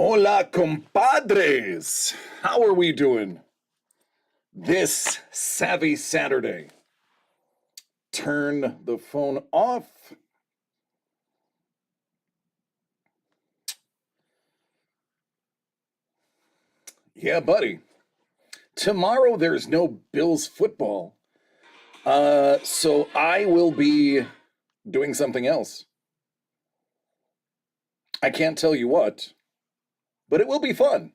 Hola, compadres. How are we doing this savvy Saturday? Turn the phone off. Yeah, buddy. Tomorrow there's no Bills football. So I will be doing something else. I can't tell you what, but it will be fun.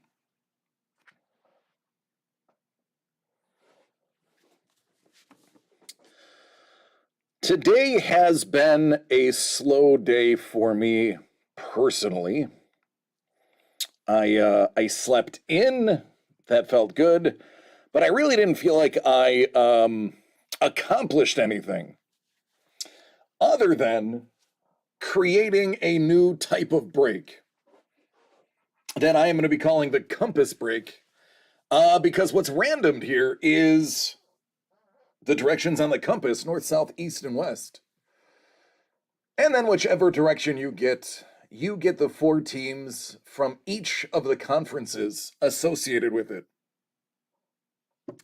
Today has been a slow day for me personally. I slept in. That felt good, but I really didn't feel like I accomplished anything other than creating a new type of break that I am going to be calling the compass break. Because what's randomed here is the directions on the compass: north, south, east, and west. And then whichever direction you get the four teams from each of the conferences associated with it.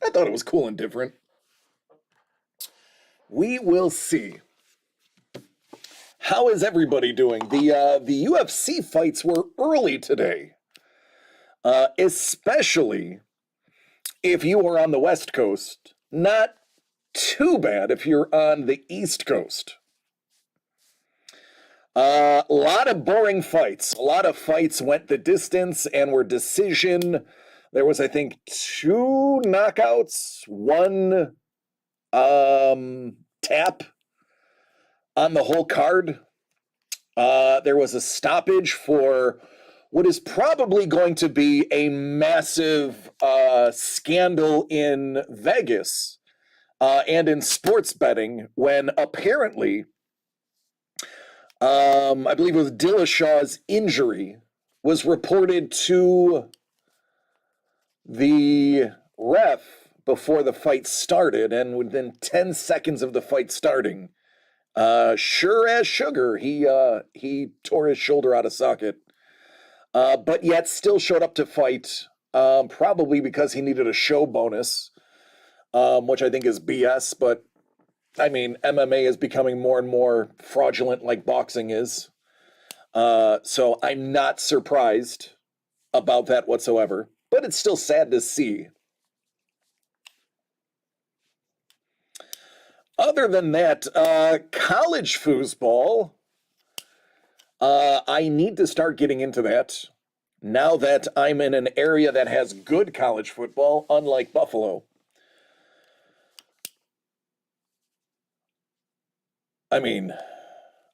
I thought it was cool and different. We will see. How is everybody doing? The UFC fights were early today, especially if you are on the West Coast. Not too bad if you're on the East Coast. A lot of boring fights. A lot of fights went the distance and were decision. There was, I think, 2 knockouts, 1 tap on the whole card. There was a stoppage for what is probably going to be a massive scandal in Vegas and in sports betting when apparently, I believe it was Dillashaw's injury was reported to the ref before the fight started, and within 10 seconds of the fight starting, sure as sugar, he tore his shoulder out of socket, but yet still showed up to fight, probably because he needed a show bonus, which I think is BS. But I mean, MMA is becoming more and more fraudulent, like boxing is. So I'm not surprised about that whatsoever. But it's still sad to see. Other than that, college foosball, I need to start getting into that now that I'm in an area that has good college football, unlike Buffalo. I mean,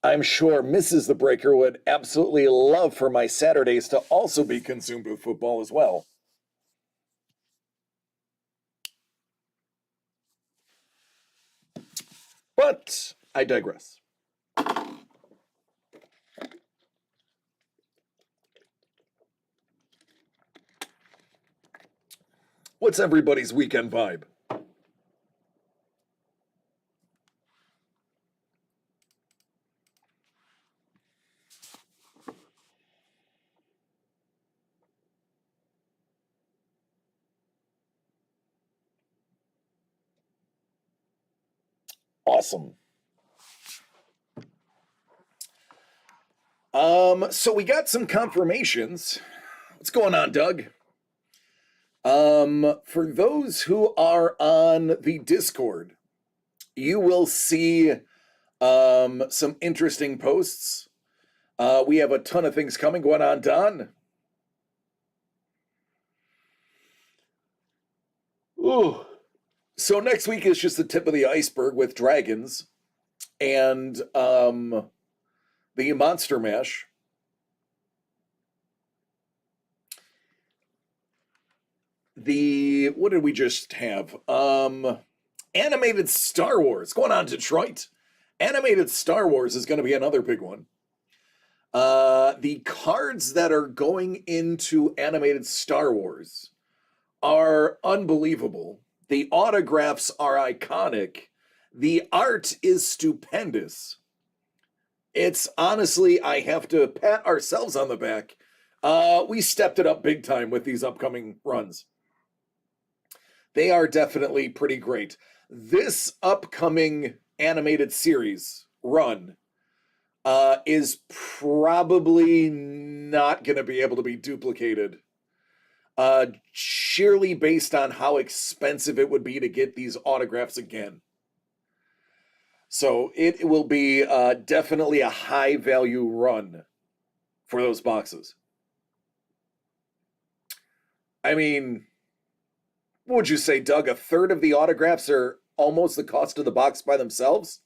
I'm sure Mrs. The Breaker would absolutely love for my Saturdays to also be consumed with football as well. But I digress. What's everybody's weekend vibe? Awesome. So we got some confirmations. What's going on, Doug? For those who are on the Discord, you will see some interesting posts. We have a ton of things coming. Going on, Don? Ooh. So next week is just the tip of the iceberg with Dragons and the Monster Mash. What did we just have? Animated Star Wars. Going on, Detroit. Animated Star Wars is going to be another big one. The cards that are going into animated Star Wars are unbelievable. The autographs are iconic. The art is stupendous. It's honestly, I have to pat ourselves on the back We stepped it up big time with these upcoming runs. They are definitely pretty great. This upcoming animated series run is probably not going to be able to be duplicated, sheerly based on how expensive it would be to get these autographs again. So it will be definitely a high value run for those boxes. I mean, what would you say, Doug? A third of the autographs are almost the cost of the box by themselves?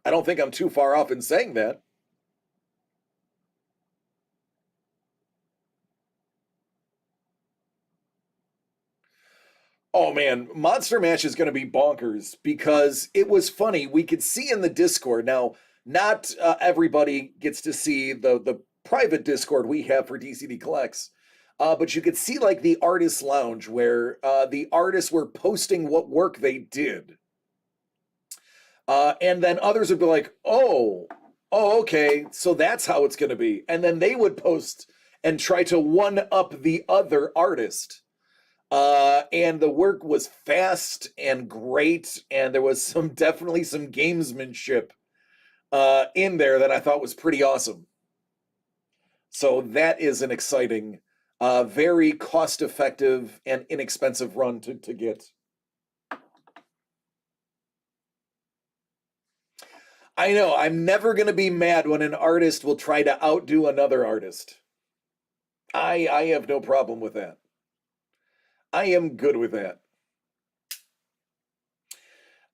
I don't think I'm too far off in saying that. Oh man, Monster Mash is going to be bonkers because it was funny. We could see in the Discord now. Not everybody gets to see the private Discord we have for DCD Collects, but you could see like the artist lounge where the artists were posting what work they did, and then others would be like, "Oh, okay, so that's how it's going to be," and then they would post and try to one up the other artist. And the work was fast and great, and there was definitely some gamesmanship in there that I thought was pretty awesome. So that is an exciting, very cost-effective and inexpensive run to get. I know, I'm never going to be mad when an artist will try to outdo another artist. I have no problem with that. I am good with that.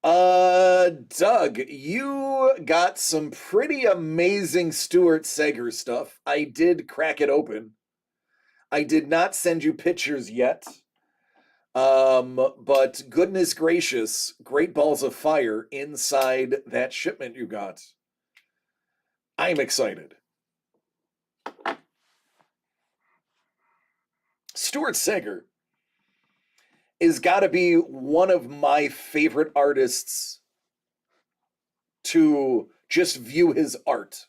Doug, you got some pretty amazing Stuart Sager stuff. I did crack it open. I did not send you pictures yet. But goodness gracious, great balls of fire inside that shipment you got. I'm excited. Stuart Sager is got to be one of my favorite artists to just view his art.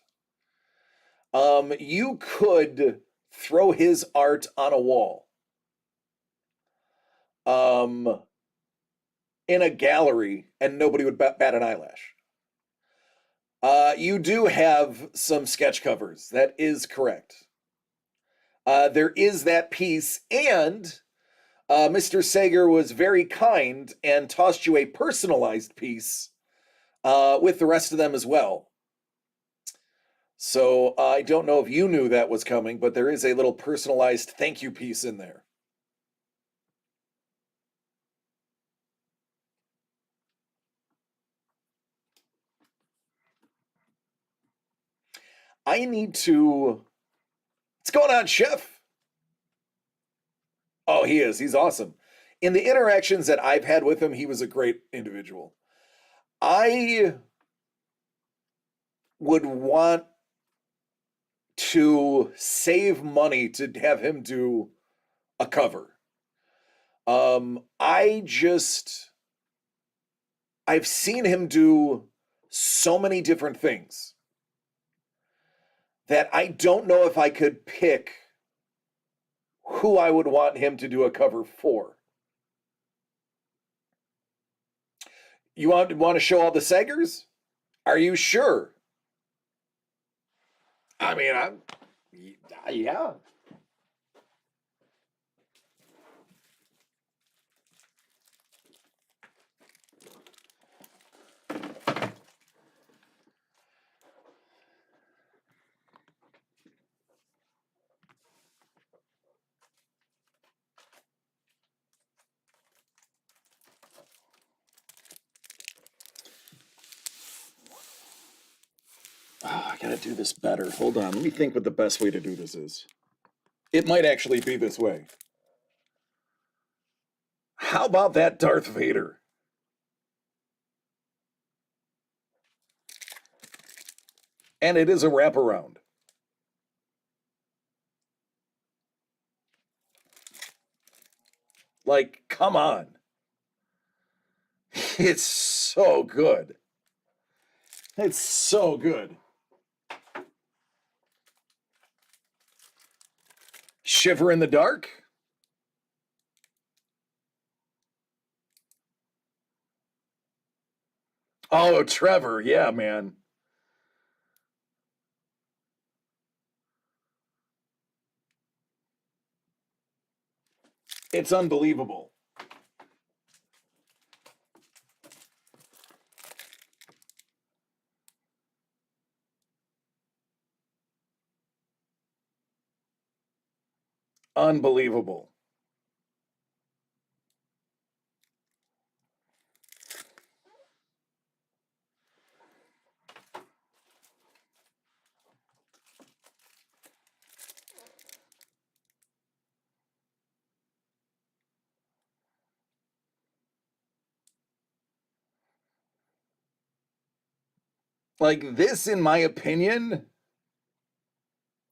You could throw his art on a wall, in a gallery, and nobody would bat an eyelash. You do have some sketch covers. That is correct. There is that piece, and Mr. Sager was very kind and tossed you a personalized piece with the rest of them as well. So I don't know if you knew that was coming, but there is a little personalized thank you piece in there. I need to. What's going on, Chef? Oh, he is. He's awesome. In the interactions that I've had with him, he was a great individual. I would want to save money to have him do a cover. I've seen him do so many different things that I don't know if I could pick who I would want him to do a cover for. You want to show all the Sagers? Are you sure? I mean, yeah. Oh, I gotta do this better. Hold on. Let me think what the best way to do this is. It might actually be this way. How about that Darth Vader? And it is a wraparound. Like, come on. It's so good. It's so good. Shiver in the Dark? Oh, Trevor. Yeah, man. It's unbelievable. Unbelievable. Like, this, in my opinion,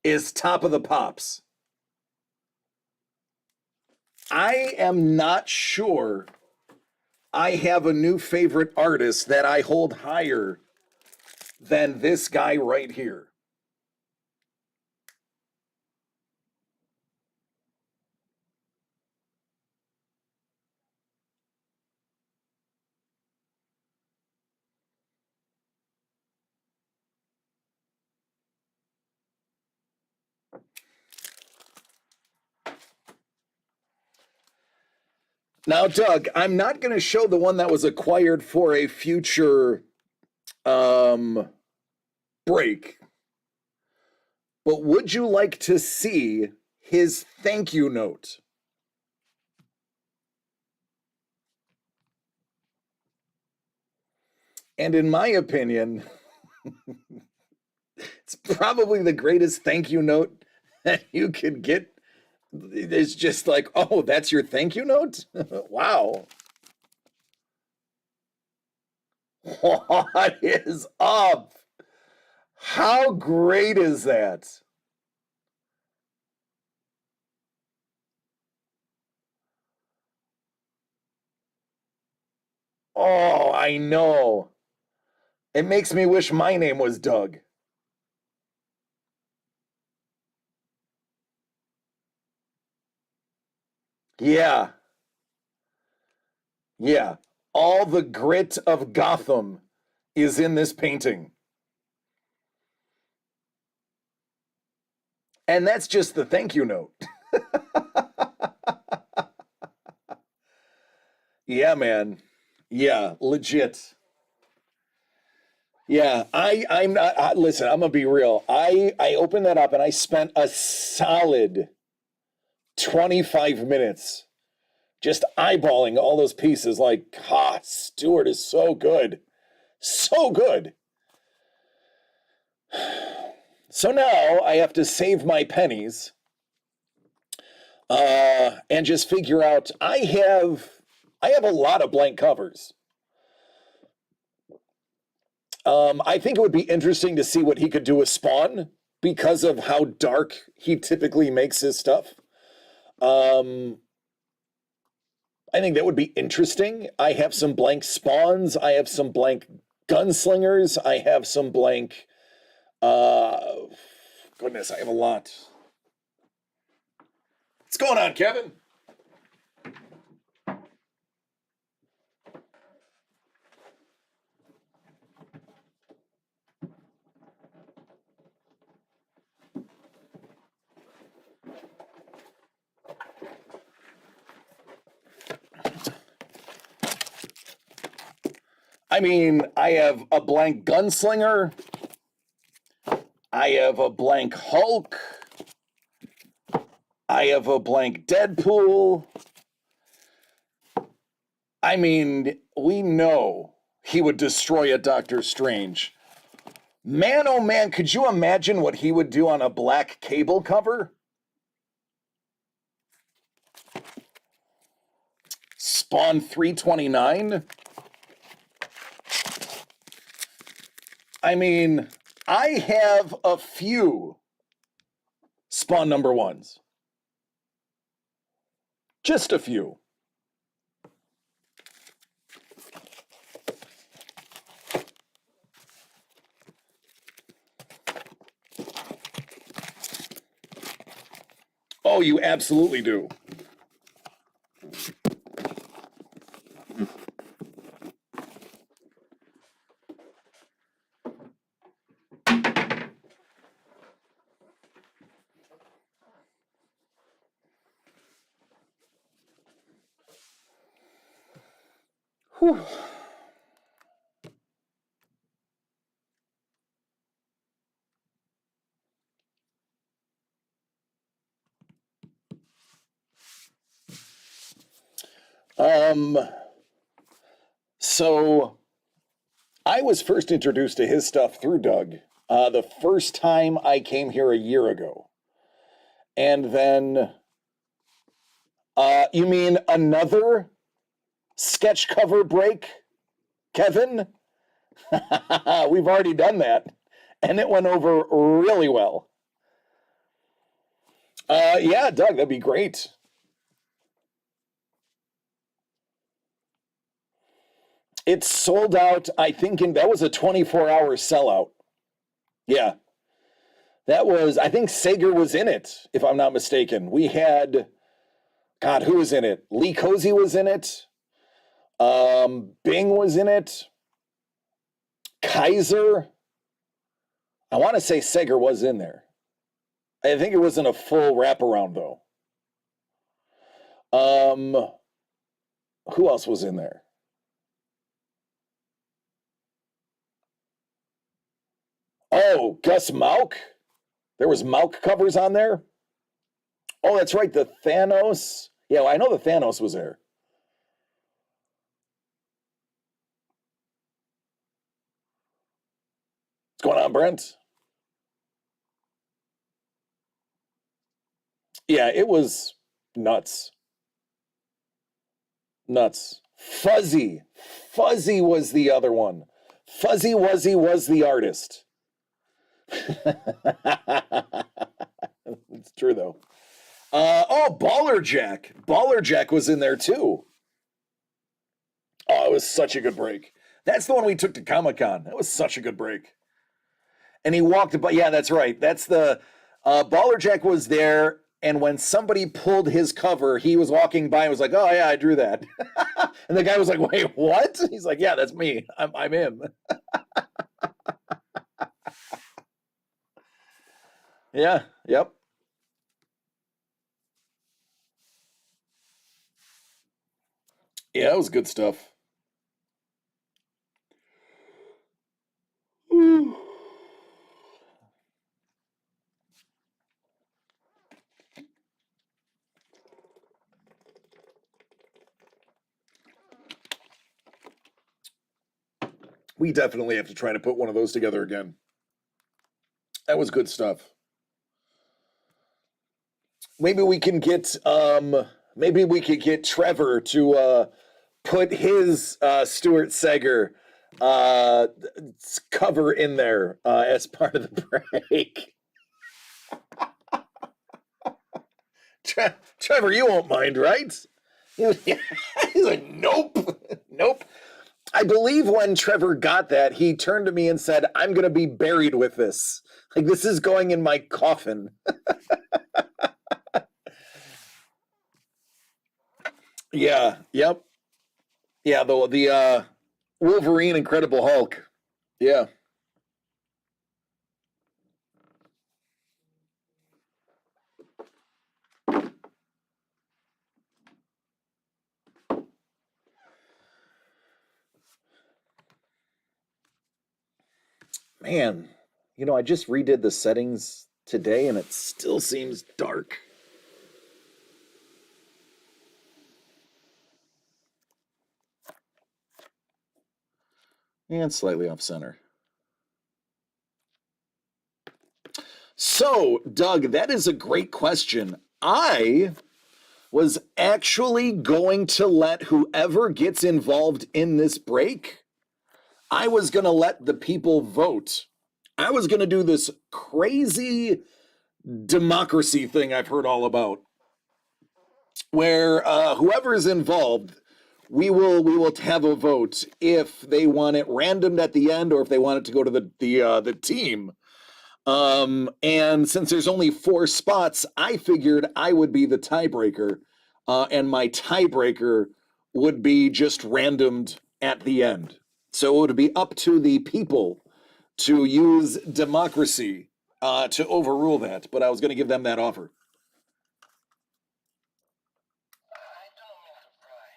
is top of the pops. I am not sure I have a new favorite artist that I hold higher than this guy right here. Now, Doug, I'm not going to show the one that was acquired for a future break, but would you like to see his thank you note? And in my opinion, it's probably the greatest thank you note that you could get. It's just like, oh, that's your thank you note? Wow. What is up? How great is that? Oh, I know. It makes me wish my name was Doug. Yeah, yeah. All the grit of Gotham is in this painting. And that's just the thank you note. Yeah, man. Yeah, legit. Yeah, I'm not listen, I'm gonna be real. I opened that up and I spent a solid 25 minutes just eyeballing all those pieces like, Stewart is so good. So good. So now I have to save my pennies and just figure out I have a lot of blank covers. I think it would be interesting to see what he could do with Spawn because of how dark he typically makes his stuff. Um, I think that would be interesting. I have some blank Spawns. I have some blank Gunslingers. I have some blank. Uh, Goodness, I have a lot. What's going on, Kevin? I mean, I have a blank Gunslinger. I have a blank Hulk. I have a blank Deadpool. I mean, we know he would destroy a Doctor Strange. Man, oh man, could you imagine what he would do on a black Cable cover? Spawn 329? I mean, I have a few Spawn number ones. Just a few. Oh Oh, you absolutely do. Whew. So I was first introduced to his stuff through Doug the first time I came here a year ago. And then, you mean another sketch cover break, Kevin? We've already done that, and it went over really well. Yeah, Doug, that'd be great. It sold out, I think, that was a 24-hour sellout. Yeah. That was, I think Sager was in it, if I'm not mistaken. We had, God, who was in it? Lee Cozy was in it. Bing was in it. Kaiser. I want to say Sager was in there. I think it wasn't a full wraparound, though. Who else was in there? Oh, Gus Mauk. There was Mauk covers on there. Oh, that's right, the Thanos. Yeah, well, I know the Thanos was there. What's going on, Brent? Yeah, it was nuts. Nuts. Fuzzy. Fuzzy was the other one. Fuzzy Wuzzy was the artist. It's true, though. Oh, Baller Jack. Baller Jack was in there, too. Oh, it was such a good break. That's the one we took to Comic-Con. That was such a good break. And he walked by. Yeah, that's right. That's the Baller Jack was there, and when somebody pulled his cover, he was walking by and was like, "Oh yeah, I drew that." And the guy was like, "Wait, what?" He's like, "Yeah, that's me. I'm him." Yeah. Yep. Yeah, it was good stuff. We definitely have to try to put one of those together again. That was good stuff. Maybe we can get maybe we could get Trevor to put his Stuart Sager cover in there as part of the break. Trevor, you won't mind, right? He's like, nope, nope. I believe when Trevor got that, he turned to me and said, "I'm going to be buried with this. Like, this is going in my coffin." Yeah, yep. Yeah, the Wolverine Incredible Hulk. Yeah. Man, I just redid the settings today and it still seems dark. And slightly off center. So, Doug, that is a great question. I was actually going to let whoever gets involved in this break, I was going to let the people vote. I was going to do this crazy democracy thing I've heard all about, where whoever is involved, we will have a vote if they want it randomed at the end or if they want it to go to the team. And since there's only 4 spots, I figured I would be the tiebreaker, and my tiebreaker would be just randomed at the end. So it would be up to the people to use democracy to overrule that, but I was going to give them that offer. I don't mean to pry,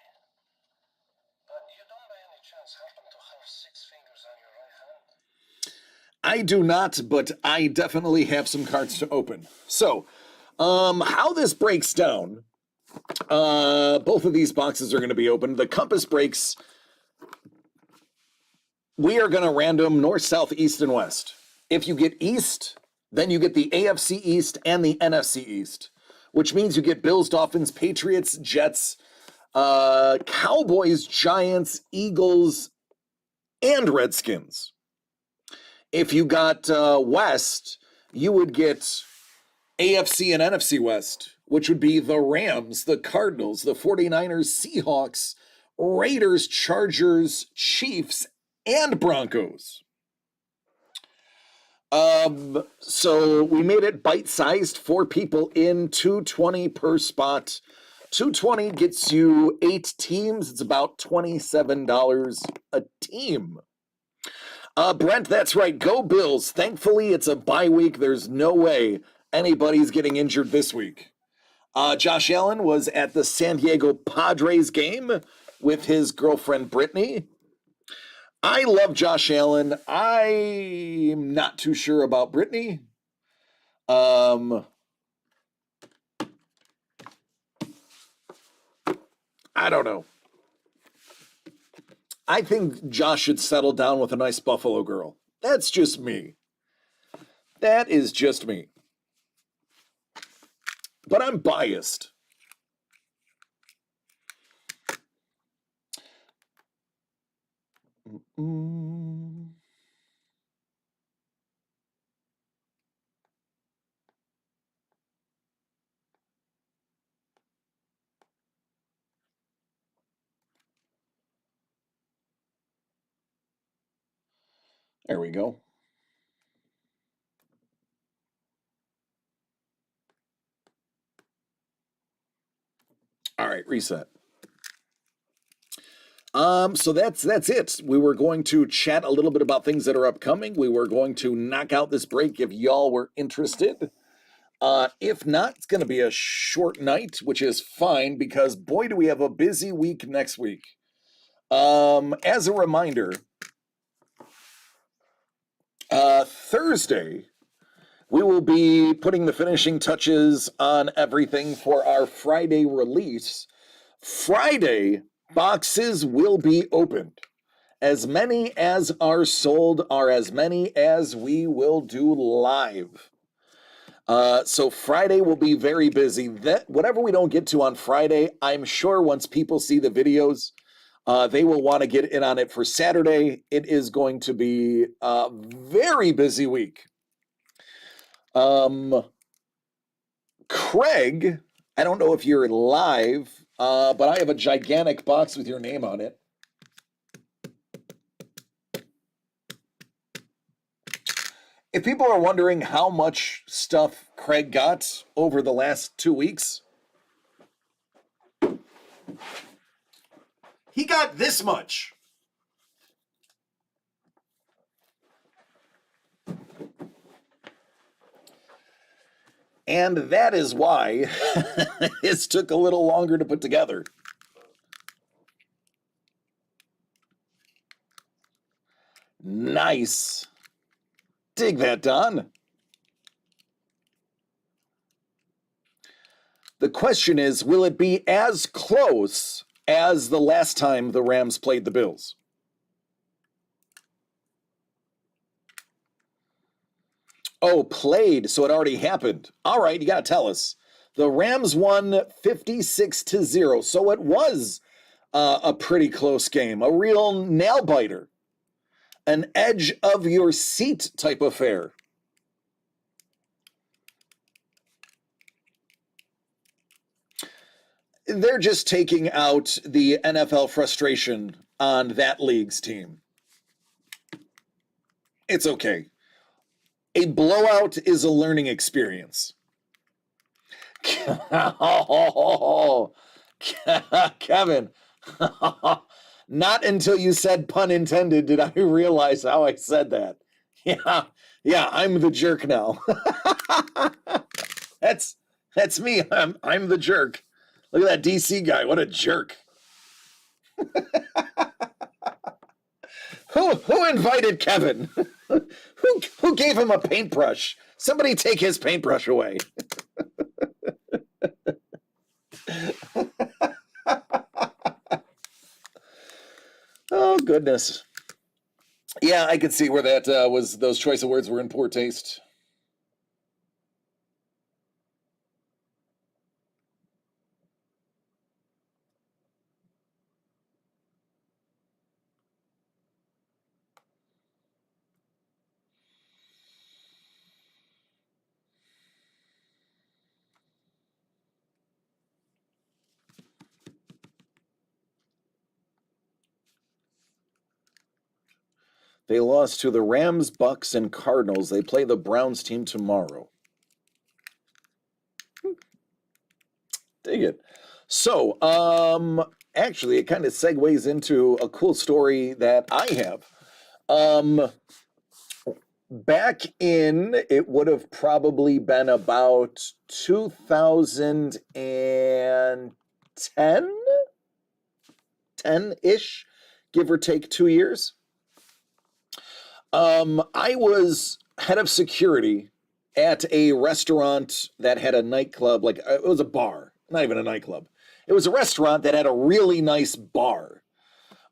but you don't by any chance happen to have 6 fingers on your right hand? I do not, but I definitely have some cards to open. So, how this breaks down, both of these boxes are going to be open. The compass breaks, we are going to random north, south, east, and west. If you get east, then you get the AFC East and the NFC East, which means you get Bills, Dolphins, Patriots, Jets, Cowboys, Giants, Eagles, and Redskins. If you got West, you would get AFC and NFC West, which would be the Rams, the Cardinals, the 49ers, Seahawks, Raiders, Chargers, Chiefs, and Broncos. So we made it bite-sized, 4 people in, $220 per spot. $220 gets you 8 teams. It's about $27 a team. Brent, that's right. Go Bills. Thankfully, it's a bye week. There's no way anybody's getting injured this week. Josh Allen was at the San Diego Padres game with his girlfriend, Brittany. I love Josh Allen. I'm not too sure about Brittany. I don't know. I think Josh should settle down with a nice Buffalo girl. That's just me. That is just me. But I'm biased. There we go. All right, reset. So that's it. We were going to chat a little bit about things that are upcoming. We were going to knock out this break if y'all were interested. If not, it's going to be a short night, which is fine because boy, do we have a busy week next week. As a reminder, Thursday, we will be putting the finishing touches on everything for our Friday release. Friday, boxes will be opened. As many as are sold are as many as we will do live. So Friday will be very busy. Whatever we don't get to on Friday, I'm sure once people see the videos, they will want to get in on it for Saturday. It is going to be a very busy week. Craig, I don't know if you're live, but I have a gigantic box with your name on it. If people are wondering how much stuff Craig got over the last 2 weeks, he got this much. And that is why this took a little longer to put together. Nice. Dig that, Don. The question is, will it be as close as the last time the Rams played the Bills? Oh, played, so it already happened. All right, you got to tell us. The Rams won 56-0, so it was a pretty close game, a real nail-biter, an edge-of-your-seat type affair. They're just taking out the NFL frustration on that league's team. It's okay. A blowout is a learning experience. Kevin, not until you said pun intended did I realize how I said that. Yeah, I'm the jerk now. That's me. I'm the jerk. Look at that DC guy. What a jerk. Who invited Kevin? Who gave him a paintbrush? Somebody take his paintbrush away. Oh goodness. Yeah, I could see where that was. Those choice of words were in poor taste. They lost to the Rams, Bucks, and Cardinals. They play the Browns team tomorrow. Dig it. So, actually, it kind of segues into a cool story that I have. Back in, it would have probably been about 2010, 10-ish, give or take 2 years. I was head of security at a restaurant that had a nightclub, like it was a bar, not even a nightclub. It was a restaurant that had a really nice bar.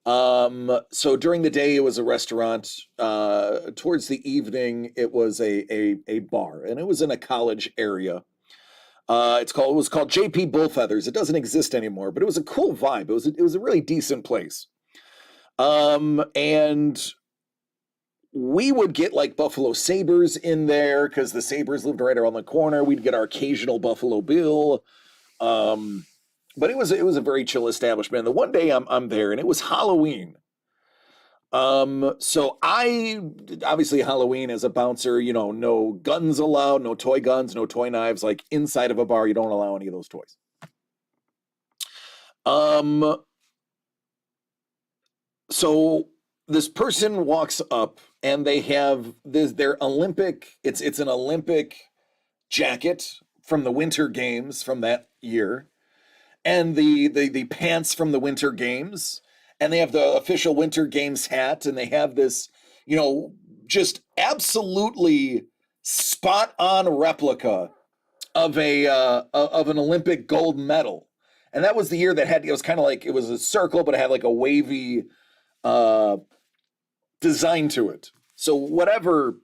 So during the day it was a restaurant. Towards the evening it was a bar, and it was in a college area. It was called JP Bullfeathers. It doesn't exist anymore, but it was a cool vibe. It was a really decent place. And we would get like Buffalo Sabres in there because the Sabres lived right around the corner. We'd get our occasional Buffalo Bill. But it was a very chill establishment. The one day I'm there and it was Halloween. So I obviously Halloween as a bouncer, no guns allowed, no toy guns, no toy knives. Like inside of a bar, you don't allow any of those toys. So this person walks up and they have their Olympic, it's an Olympic jacket from the Winter Games from that year, and the pants from the Winter Games, and they have the official Winter Games hat, and they have this, just absolutely spot on replica of an Olympic gold medal. And that was the year it was kind of like, it was a circle, but it had like a wavy design to it. So whatever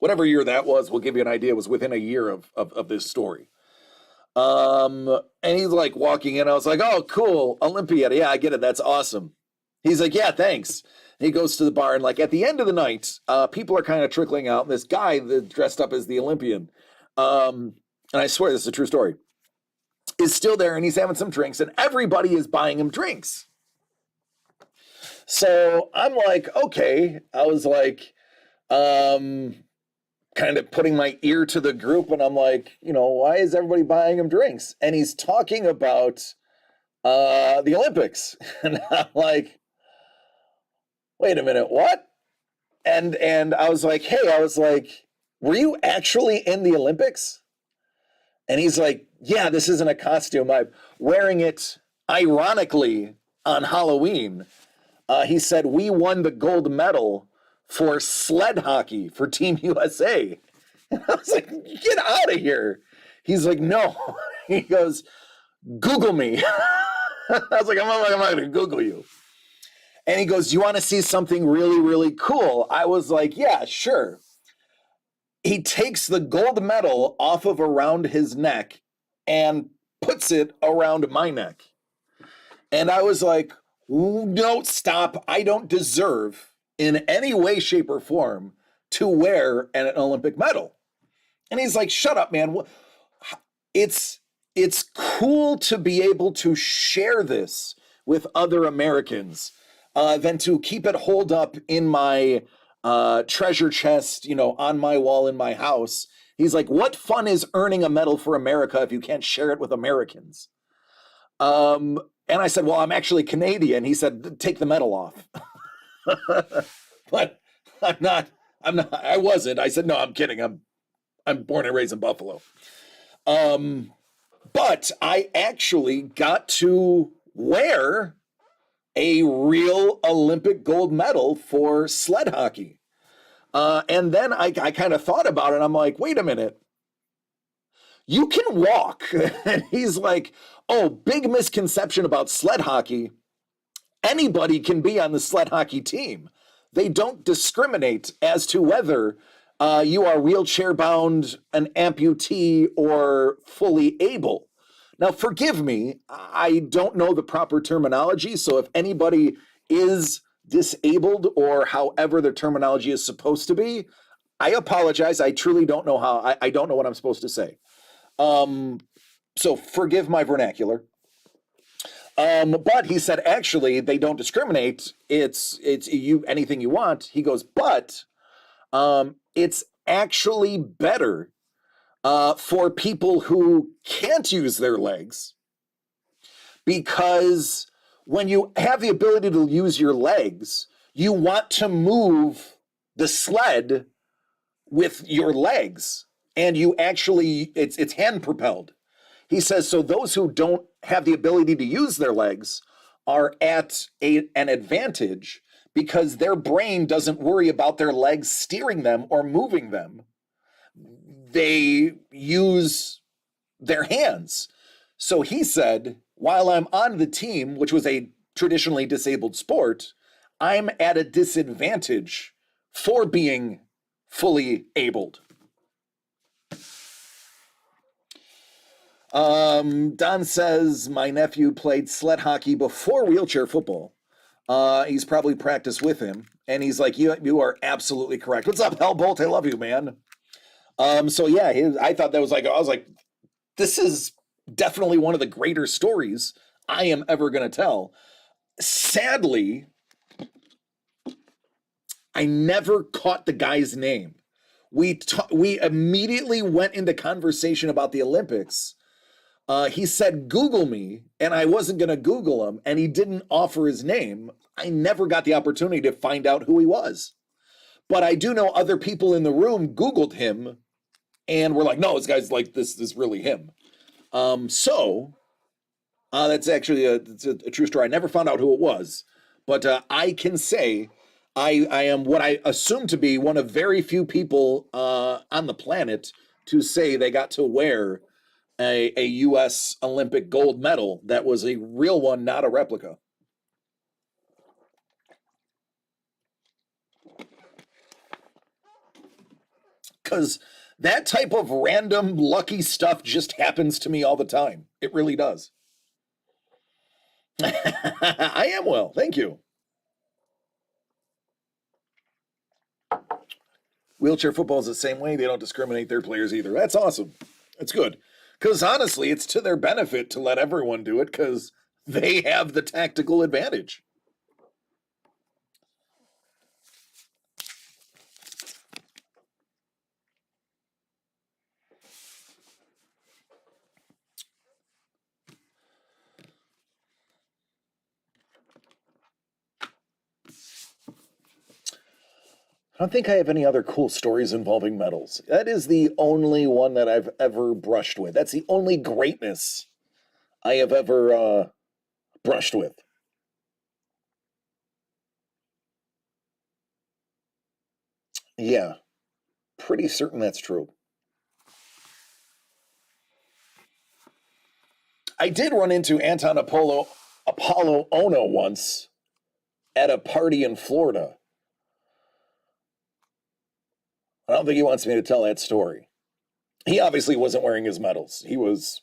year that was, we'll give you an idea. It was within a year of this story. And he's like walking in. I was like, "Oh, cool, Olympiad. Yeah, I get it. That's awesome." He's like, "Yeah, thanks." And he goes to the bar, and like at the end of the night, people are kind of trickling out. And this guy that dressed up as the Olympian, and I swear this is a true story, is still there, and he's having some drinks, and everybody is buying him drinks. So I'm like, okay. I was like, kind of putting my ear to the group, and I'm like, why is everybody buying him drinks? And he's talking about the Olympics. And I'm like, wait a minute, what? And I was like, were you actually in the Olympics? And he's like, yeah, this isn't a costume. I'm wearing it ironically on Halloween. He said, we won the gold medal for sled hockey for Team USA. And I was like, get out of here. He's like, no. He goes, Google me. I was like, I'm not going to Google you. And he goes, you want to see something really, really cool? I was like, yeah, sure. He takes the gold medal off of around his neck and puts it around my neck. And I was like, no, stop. I don't deserve in any way, shape, or form to wear an Olympic medal. And he's like, shut up, man. It's cool to be able to share this with other Americans than to keep it holed up in my treasure chest, on my wall in my house. He's like, what fun is earning a medal for America if you can't share it with Americans? And I said, well, I'm actually Canadian. He said, take the medal off. But I wasn't. I said, no, I'm kidding. I'm born and raised in Buffalo. But I actually got to wear a real Olympic gold medal for sled hockey. And then I kind of thought about it. I'm like, wait a minute. You can walk. And he's like, oh, big misconception about sled hockey. Anybody can be on the sled hockey team. They don't discriminate as to whether you are wheelchair bound, an amputee, or fully able. Now, forgive me, I don't know the proper terminology. So if anybody is disabled or however the terminology is supposed to be, I apologize. I truly don't know how. I don't know what I'm supposed to say. So forgive my vernacular. But he said, actually, they don't discriminate. It's you anything you want. He goes, but it's actually better for people who can't use their legs, because when you have the ability to use your legs, you want to move the sled with your legs, and you actually it's hand propelled. He says, so those who don't have the ability to use their legs are at an advantage because their brain doesn't worry about their legs steering them or moving them. They use their hands. So he said, while I'm on the team, which was a traditionally disabled sport, I'm at a disadvantage for being fully abled. Don says, my nephew played sled hockey before wheelchair football. He's probably practiced with him. And he's like, you are absolutely correct. What's up, Hellbolt? I love you, man. So yeah, I thought that was I was like, this is definitely one of the greater stories I am ever going to tell. Sadly, I never caught the guy's name. We immediately went into conversation about the Olympics. He said, Google me, and I wasn't going to Google him, and he didn't offer his name. I never got the opportunity to find out who he was. But I do know other people in the room Googled him, and were like, no, this guy's like, this is really him. That's actually a true story. I never found out who it was, but I can say I am what I assume to be one of very few people on the planet to say they got to wear a U.S. Olympic gold medal that was a real one, not a replica. Because that type of random lucky stuff just happens to me all the time. It really does. I am well, thank you. Wheelchair football is the same way. They don't discriminate their players either. That's awesome. That's good. Because honestly, it's to their benefit to let everyone do it because they have the tactical advantage. I don't think I have any other cool stories involving medals. That is the only one that I've ever brushed with. That's the only greatness I have ever brushed with. Yeah, pretty certain that's true. I did run into Anton Apollo Ono once at a party in Florida. I don't think he wants me to tell that story. He obviously wasn't wearing his medals. He was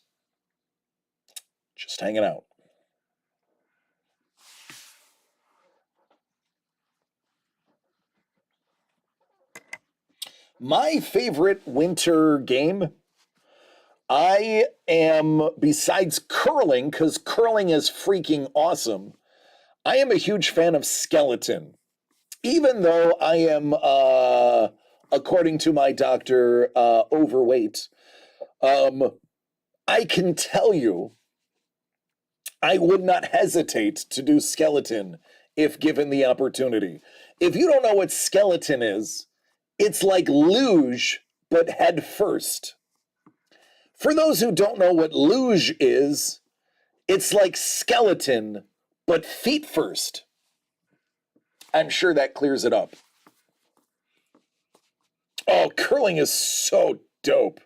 just hanging out. My favorite winter game, I am, besides curling, because curling is freaking awesome, I am a huge fan of skeleton. even though I am, according to my doctor, overweight, I can tell you I would not hesitate to do skeleton if given the opportunity. If you don't know what skeleton is, it's like luge, but head first. For those who don't know what luge is, it's like skeleton, but feet first. I'm sure that clears it up. Oh, curling is so dope.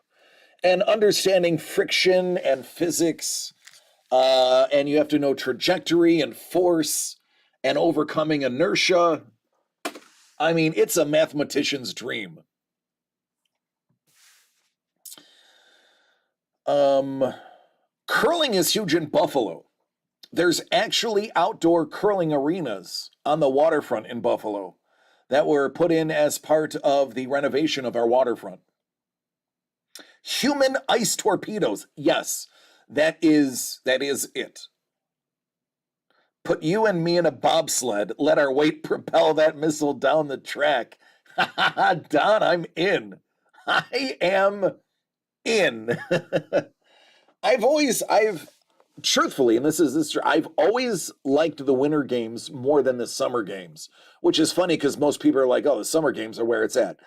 And understanding friction and physics, and you have to know trajectory and force and overcoming inertia. I mean, it's a mathematician's dream. Curling is huge in Buffalo. There's actually outdoor curling arenas on the waterfront in Buffalo that were put in as part of the renovation of our waterfront. Human ice torpedoes. Yes, that is it. Put you and me in a bobsled. Let our weight propel that missile down the track. Don, I'm in. I am in. I've truthfully, and this is I've always liked the winter games more than the summer games, which is funny because most people are like, oh, the summer games are where it's at.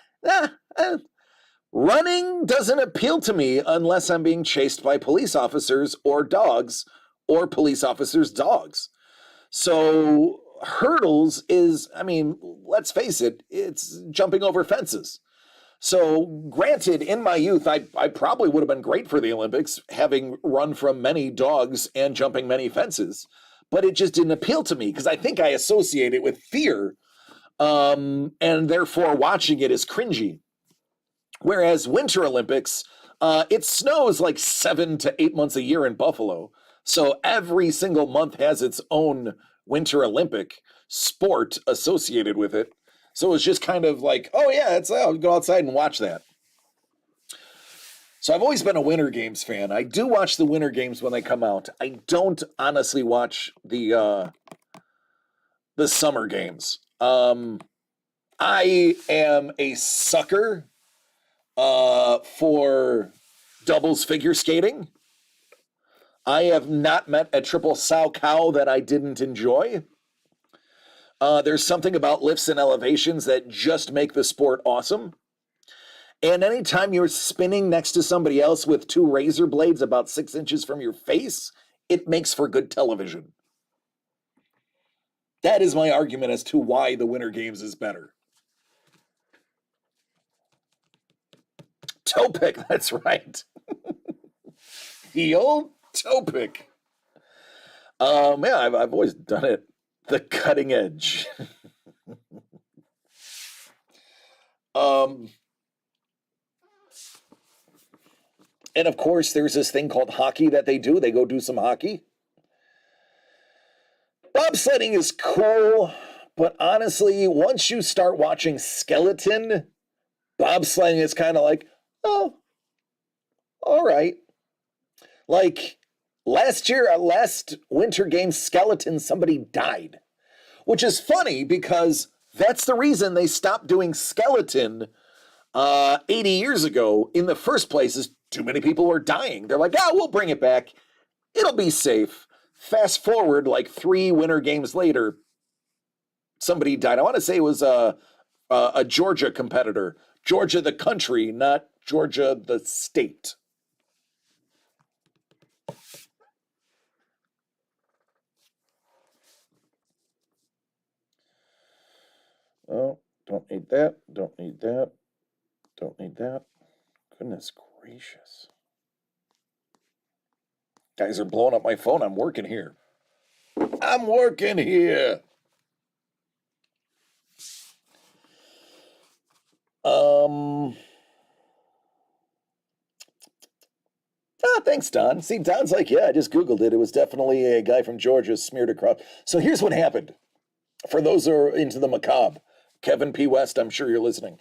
Running doesn't appeal to me unless I'm being chased by police officers or dogs or police officers' dogs. So hurdles is, I mean, let's face it, it's jumping over fences. So granted, in my youth, I probably would have been great for the Olympics, having run from many dogs and jumping many fences, but it just didn't appeal to me because I think I associate it with fear, and therefore watching it is cringy. Whereas Winter Olympics, it snows like 7 to 8 months a year in Buffalo. So every single month has its own Winter Olympic sport associated with it. So it was just kind of like, oh yeah, I'll go outside and watch that. So I've always been a Winter Games fan. I do watch the Winter Games when they come out. I don't honestly watch the Summer Games. I am a sucker for doubles figure skating. I have not met a triple sow cow that I didn't enjoy. There's something about lifts and elevations that just make the sport awesome. And anytime you're spinning next to somebody else with two razor blades about 6 inches from your face, it makes for good television. That is my argument as to why the Winter Games is better. Toe pick, that's right. The old toe pick. Yeah, I've always done it. The cutting edge. And of course, there's this thing called hockey that they do. They go do some hockey. Bobsledding is cool, but honestly, once you start watching skeleton, bobsledding is kind of like, oh, all right. Like last Winter Games skeleton, somebody died, which is funny because that's the reason they stopped doing skeleton 80 years ago in the first place is too many people were dying. They're like, we'll bring it back. It'll be safe. Fast forward like 3 Winter Games later, somebody died. I want to say it was a Georgia competitor. Georgia the country, not Georgia the state. Oh, don't need that. Don't need that. Don't need that. Goodness gracious. Guys are blowing up my phone. I'm working here. I'm working here. Thanks, Don. See, Don's like, yeah, I just Googled it. It was definitely a guy from Georgia smeared across. So here's what happened. For those who are into the macabre, Kevin P. West, I'm sure you're listening.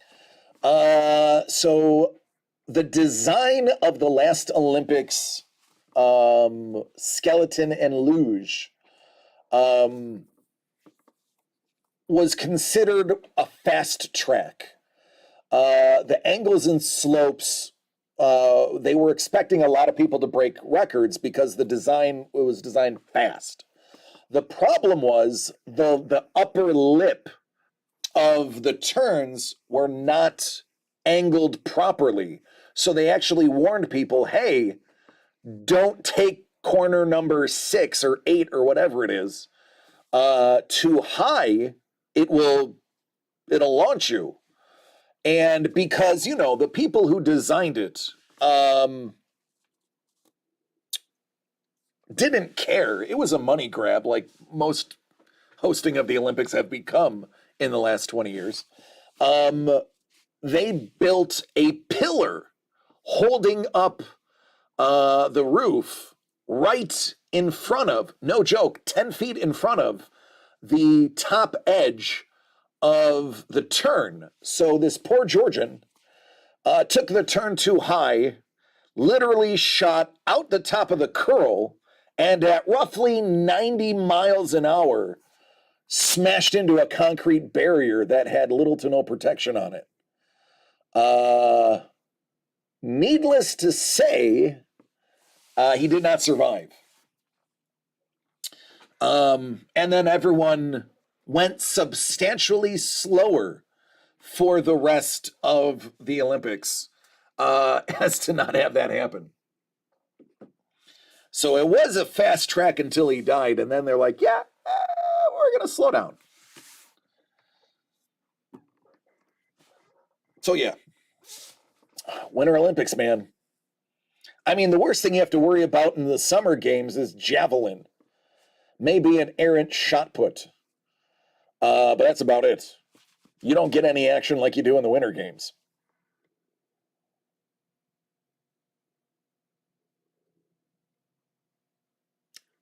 So the design of the last Olympics, skeleton and luge, was considered a fast track. The angles and slopes, they were expecting a lot of people to break records because the design was designed fast. The problem was the upper lip of the turns were not angled properly. So they actually warned people, hey, don't take corner number 6 or 8 or whatever it is too high. It'll launch you. And because, the people who designed it didn't care. It was a money grab, like most hosting of the Olympics have become in the last 20 years. They built a pillar holding up the roof right in front of, no joke, 10 feet in front of the top edge of the turn. So this poor Georgian took the turn too high, literally shot out the top of the curl, and at roughly 90 miles an hour, smashed into a concrete barrier that had little to no protection on it. Needless to say, he did not survive. And then everyone went substantially slower for the rest of the Olympics as to not have that happen. So it was a fast track until he died, and then they're like, yeah, we're going to slow down. So yeah, Winter Olympics, man. I mean, the worst thing you have to worry about in the summer games is javelin. Maybe an errant shot put. But that's about it. You don't get any action like you do in the winter games.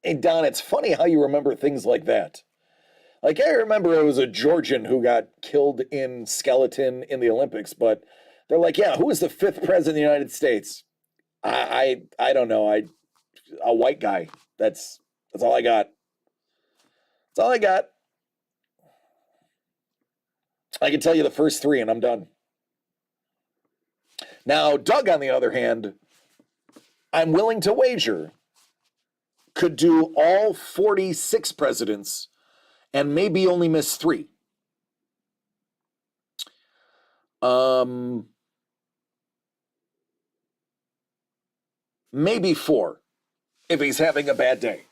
Hey, Don, it's funny how you remember things like that. Like, I remember it was a Georgian who got killed in skeleton in the Olympics, but they're like, yeah, who was the 5th president of the United States? I don't know. A white guy. That's all I got. That's all I got. I can tell you the first 3 and I'm done. Now, Doug, on the other hand, I'm willing to wager, could do all 46 presidents and maybe only miss 3. Maybe 4 if he's having a bad day.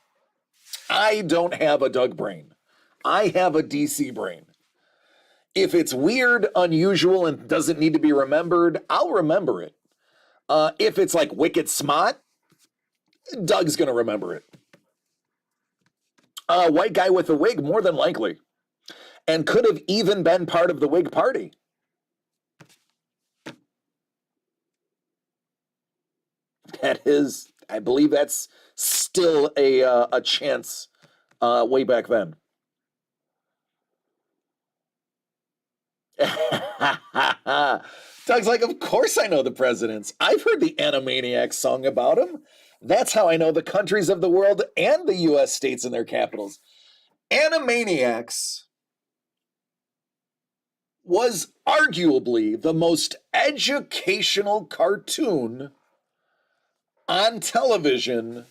I don't have a Doug brain. I have a DC brain. If it's weird, unusual, and doesn't need to be remembered, I'll remember it. If it's like wicked smart, Doug's going to remember it. A white guy with a wig, more than likely. And could have even been part of the Whig Party. That is, I believe that's still a chance way back then. Doug's like, of course I know the presidents. I've heard the Animaniacs song about them. That's how I know the countries of the world and the U.S. states and their capitals. Animaniacs was arguably the most educational cartoon on television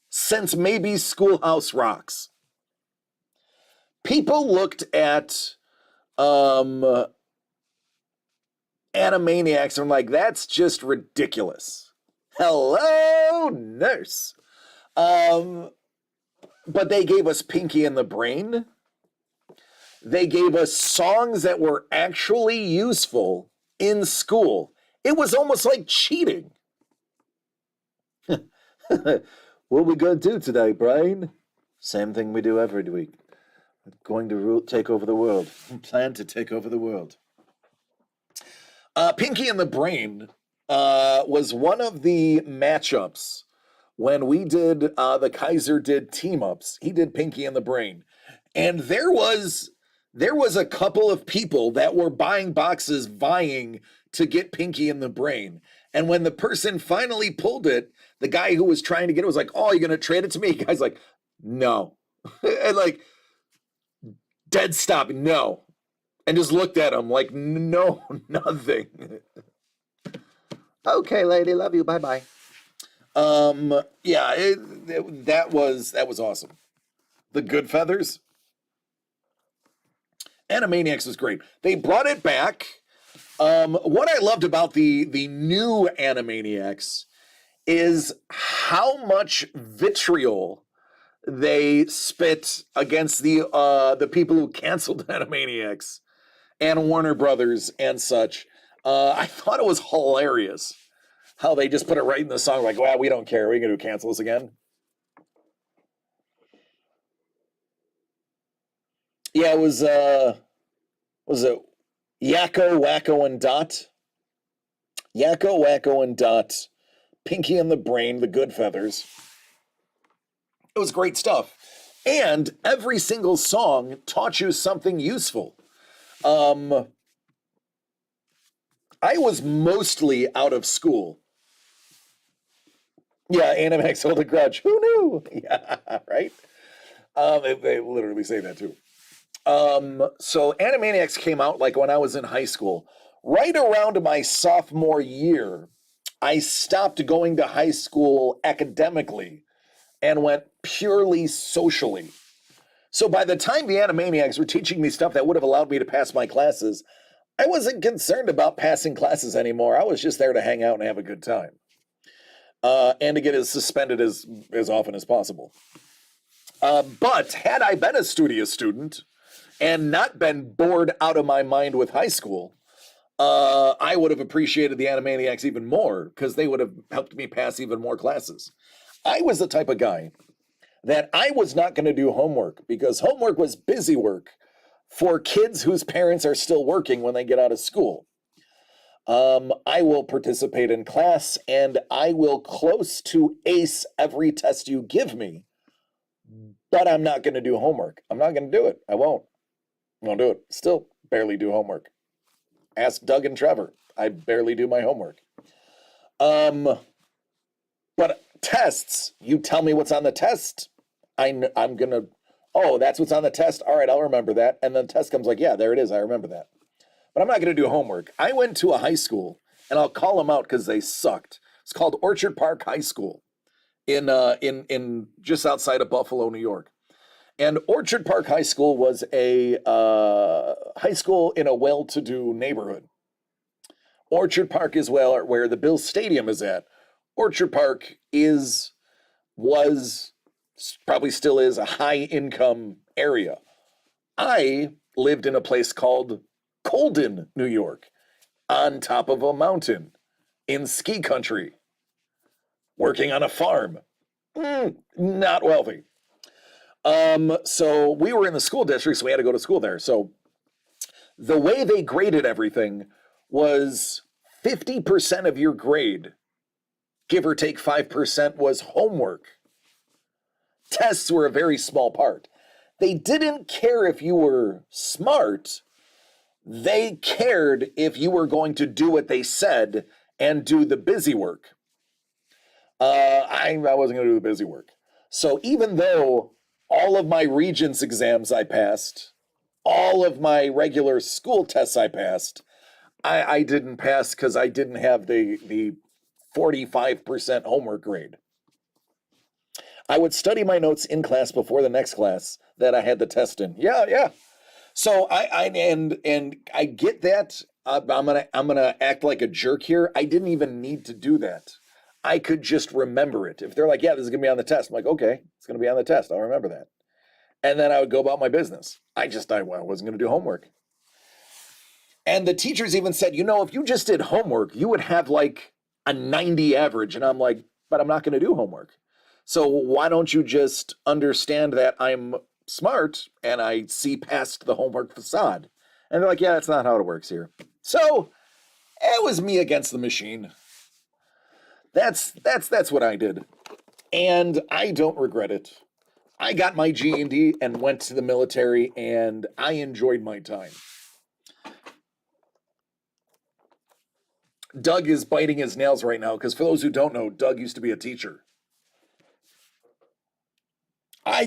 since maybe Schoolhouse Rocks. People looked at Animaniacs and were like, that's just ridiculous. Hello, nurse. But they gave us Pinky and the Brain. They gave us songs that were actually useful in school. It was almost like cheating. What are we going to do today, Brain? Same thing we do every week. We're going to take over the world. Plan to take over the world. Pinky and the Brain was one of the matchups when we did, the Kaiser did team-ups. He did Pinky and the Brain. And there was a couple of people that were buying boxes vying to get Pinky and the Brain. And when the person finally pulled it, the guy who was trying to get it was like, oh, you're going to trade it to me? The guy's like, no. And like, dead stop, no. And just looked at him like, no, nothing. Okay, lady, love you, bye-bye. Yeah, that was awesome. The Good Feathers. Animaniacs was great. They brought it back. What I loved about the new Animaniacs is how much vitriol they spit against the people who canceled Animaniacs and Warner Brothers and such. I thought it was hilarious how they just put it right in the song, like, "Well, we don't care. We're gonna cancel this again." Yeah, it was it Yakko, Wacko, and Dot? Yakko, Wacko, and Dot. Pinky and the Brain, the Good Feathers. It was great stuff. And every single song taught you something useful. I was mostly out of school. Yeah, Animax hold a grudge. Who knew? Yeah, right? They literally say that too. So Animaniacs came out like when I was in high school. Right around my sophomore year, I stopped going to high school academically and went purely socially. So by the time the Animaniacs were teaching me stuff that would have allowed me to pass my classes, I wasn't concerned about passing classes anymore. I was just there to hang out and have a good time. And to get as suspended as often as possible. But had I been a studious student and not been bored out of my mind with high school, I would have appreciated the Animaniacs even more because they would have helped me pass even more classes. I was the type of guy that I was not going to do homework because homework was busy work for kids whose parents are still working when they get out of school. I will participate in class and I will close to ace every test you give me, but I'm not going to do homework. I'm not going to do it. I won't do it. Still barely do homework. Ask Doug and Trevor. I barely do my homework. But tests, you tell me what's on the test. I'm going to, oh, that's what's on the test. All right, I'll remember that. And then the test comes like, yeah, there it is. I remember that. But I'm not going to do homework. I went to a high school, and I'll call them out because they sucked. It's called Orchard Park High School in just outside of Buffalo, New York. And Orchard Park High School was a high school in a well-to-do neighborhood. Orchard Park is where the Bills Stadium is at. Orchard Park was, probably still is, a high-income area. I lived in a place called Colden, New York, on top of a mountain in ski country, working on a farm. Not wealthy. So we were in the school district, so we had to go to school there. So the way they graded everything was 50% of your grade, give or take 5%, was homework. Tests were a very small part. They didn't care if you were smart. They cared if you were going to do what they said and do the busy work. I wasn't going to do the busy work. So even though all of my Regents exams I passed, all of my regular school tests I passed, I didn't pass because I didn't have the 45% homework grade. I would study my notes in class before the next class that I had the test in. Yeah. So I get that. I'm gonna act like a jerk here. I didn't even need to do that. I could just remember it. If they're like, yeah, this is gonna be on the test, I'm like, okay, it's gonna be on the test. I'll remember that. And then I would go about my business. I wasn't gonna do homework. And the teachers even said, if you just did homework, you would have like a 90 average. And I'm like, but I'm not gonna do homework. So why don't you just understand that I'm smart and I see past the homework facade? And they're like, yeah, that's not how it works here. So it was me against the machine. That's what I did. And I don't regret it. I got my GED and went to the military and I enjoyed my time. Doug is biting his nails right now because for those who don't know, Doug used to be a teacher.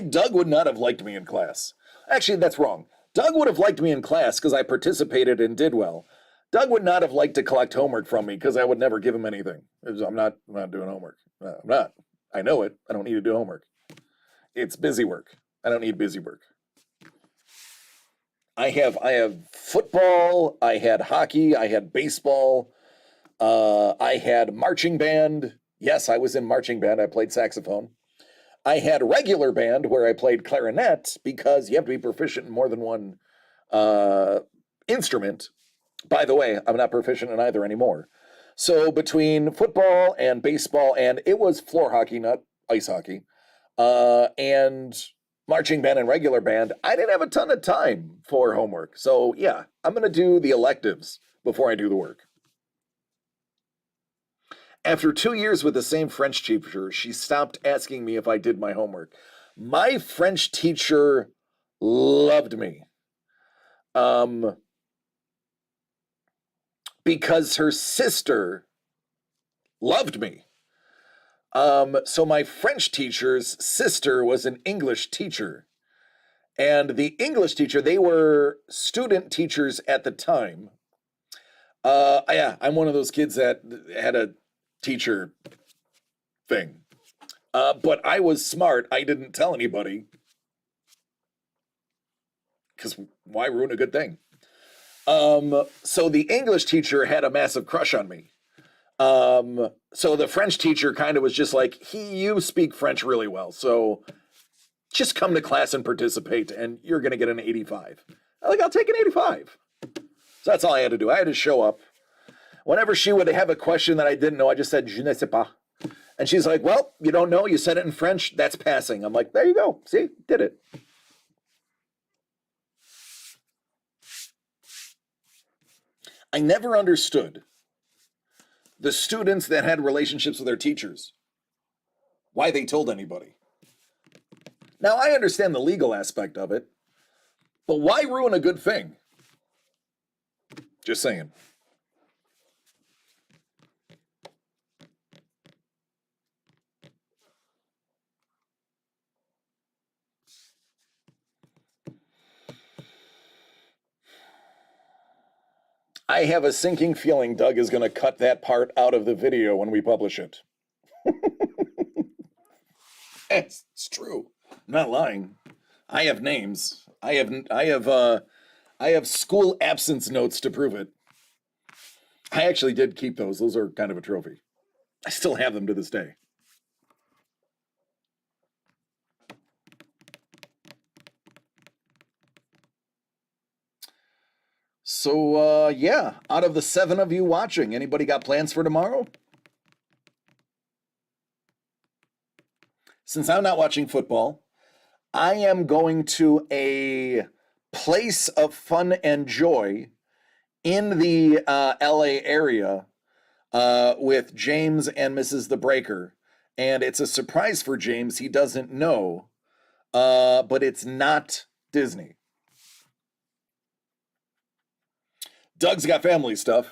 Doug would not have liked me in class. Actually, that's wrong. Doug would have liked me in class because I participated and did well. Doug would not have liked to collect homework from me because I would never give him anything. I'm not doing homework. I'm not. I know it. I don't need to do homework. It's busy work. I don't need busy work. I have football. I had hockey. I had baseball. I had marching band. Yes, I was in marching band. I played saxophone. I had regular band where I played clarinet because you have to be proficient in more than one instrument. By the way, I'm not proficient in either anymore. So between football and baseball, and it was floor hockey, not ice hockey, and marching band and regular band, I didn't have a ton of time for homework. So yeah, I'm going to do the electives before I do the work. After 2 years with the same French teacher, she stopped asking me if I did my homework. My French teacher loved me. Because her sister loved me. So my French teacher's sister was an English teacher. And the English teacher, they were student teachers at the time. Yeah, I'm one of those kids that had a teacher thing. But I was smart. I didn't tell anybody. Because why ruin a good thing? So the English teacher had a massive crush on me. So the French teacher kind of was just like, you speak French really well, so just come to class and participate, and you're going to get an 85. I'm like, I'll take an 85. So that's all I had to do. I had to show up. Whenever she would have a question that I didn't know, I just said, je ne sais pas. And she's like, well, you don't know, you said it in French, that's passing. I'm like, there you go. See, did it. I never understood the students that had relationships with their teachers, why they told anybody. Now, I understand the legal aspect of it, but why ruin a good thing? Just saying. I have a sinking feeling Doug is going to cut that part out of the video when we publish it. It's true. I'm not lying. I have names. I have school absence notes to prove it. I actually did keep those. Those are kind of a trophy. I still have them to this day. So, yeah, out of the 7 of you watching, anybody got plans for tomorrow? Since I'm not watching football, I am going to a place of fun and joy in the LA area with James and Mrs. The Breaker. And it's a surprise for James. He doesn't know, but it's not Disney. Doug's got family stuff.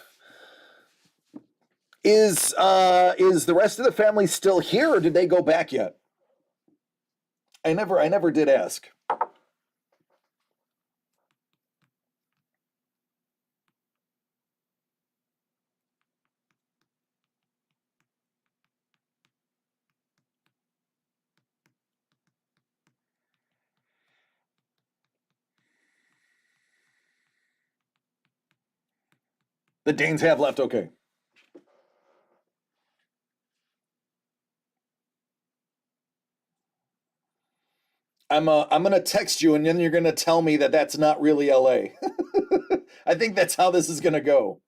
Is the rest of the family still here, or did they go back yet? I never did ask. The Danes have left, okay. I'm gonna text you, and then you're gonna tell me that that's not really LA. I think that's how this is gonna go.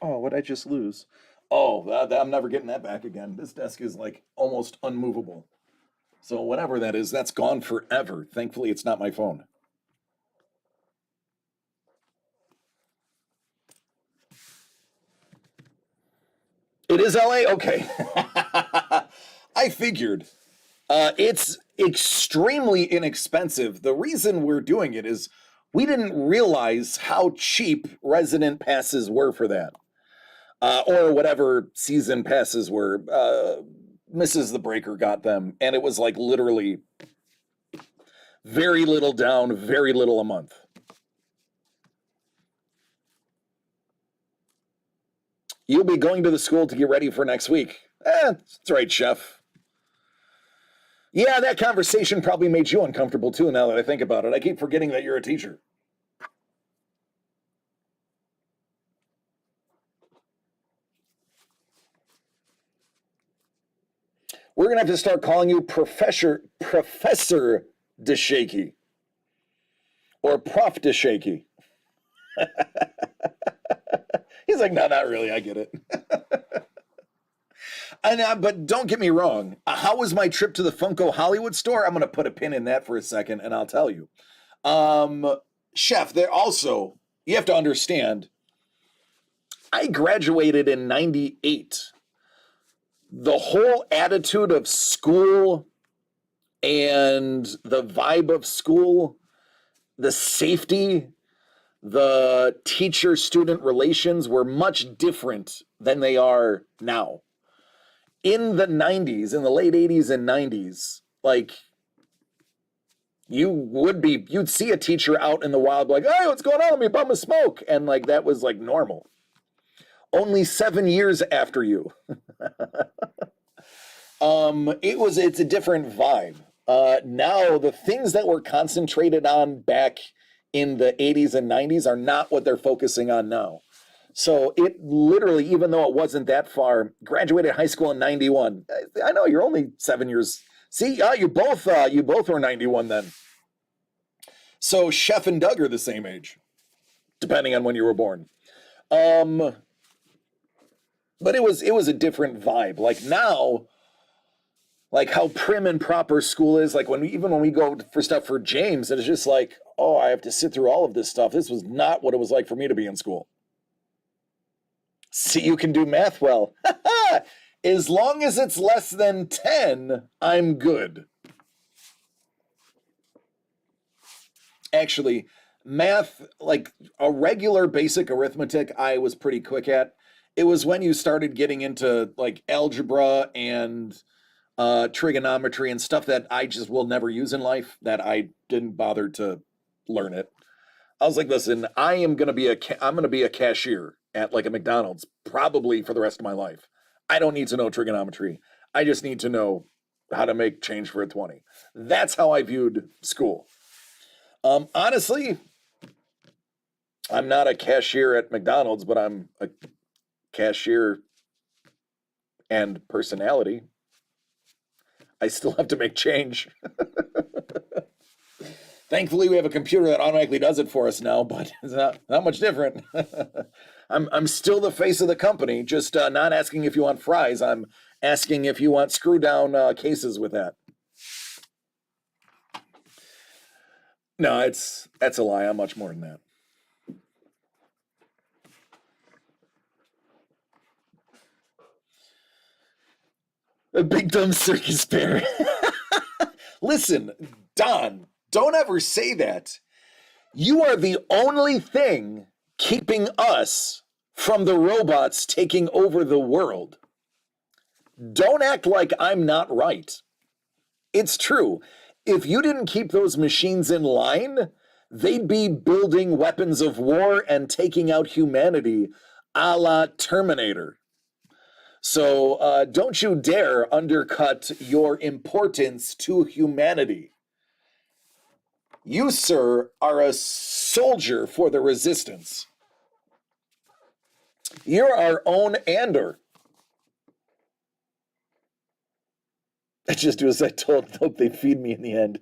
Oh, what'd I just lose? Oh, I'm never getting that back again. This desk is like almost unmovable. So whatever that is, that's gone forever. Thankfully, it's not my phone. It is LA? Okay. I figured. It's extremely inexpensive. The reason we're doing it is we didn't realize how cheap resident passes were for that. or whatever season passes were. Mrs. the Breaker got them, and it was like literally very little down, very little a month. You'll be going to the school to get ready for next week. That's right, chef. Yeah, that conversation probably made you uncomfortable too, now that I think about it. I keep forgetting that you're a teacher. We're going to have to start calling you Professor DeShaky. Or Prof DeShaky. He's like, no, not really. I get it. But don't get me wrong. How was my trip to the Funko Hollywood store? I'm going to put a pin in that for a second, and I'll tell you. Chef, there also, you have to understand, I graduated in 98. The whole attitude of school and the vibe of school, the safety, the teacher-student relations were much different than they are now. In the 90s, in the late 80s and 90s, like, you'd see a teacher out in the wild, like, hey, what's going on? Let me bum a smoke. And like, that was like normal. Only 7 years after you. It's a different vibe. Now the things that were concentrated on back in the 80s and 90s are not what they're focusing on now. So it literally, even though it wasn't that far, graduated high school in 91. I know you're only 7 years. See, you both were 91 then. So Chef and Doug are the same age, depending on when you were born. But it was a different vibe. Like now, like how prim and proper school is. Like when we go for stuff for James, it's just like, oh, I have to sit through all of this stuff. This was not what it was like for me to be in school. See, you can do math well. As long as it's less than 10, I'm good. Actually, math, like a regular basic arithmetic, I was pretty quick at. It was when you started getting into like algebra and trigonometry and stuff that I just will never use in life that I didn't bother to learn it. I was like, listen, I'm going to be a cashier at like a McDonald's probably for the rest of my life. I don't need to know trigonometry. I just need to know how to make change for a 20. That's how I viewed school. Honestly, I'm not a cashier at McDonald's, but I'm a cashier and personality. I still have to make change. Thankfully, we have a computer that automatically does it for us now, but it's not much different. I'm still the face of the company, just not asking if you want fries. I'm asking if you want screw down cases with that. No, that's a lie. I'm much more than that. A big dumb circus bear. Listen, Don, don't ever say that. You are the only thing keeping us from the robots taking over the world. Don't act like I'm not right. It's true. If you didn't keep those machines in line, they'd be building weapons of war and taking out humanity a la Terminator. So don't you dare undercut your importance to humanity. You, sir, are a soldier for the resistance. You're our own Andor. I just do as I told, hope they feed me in the end.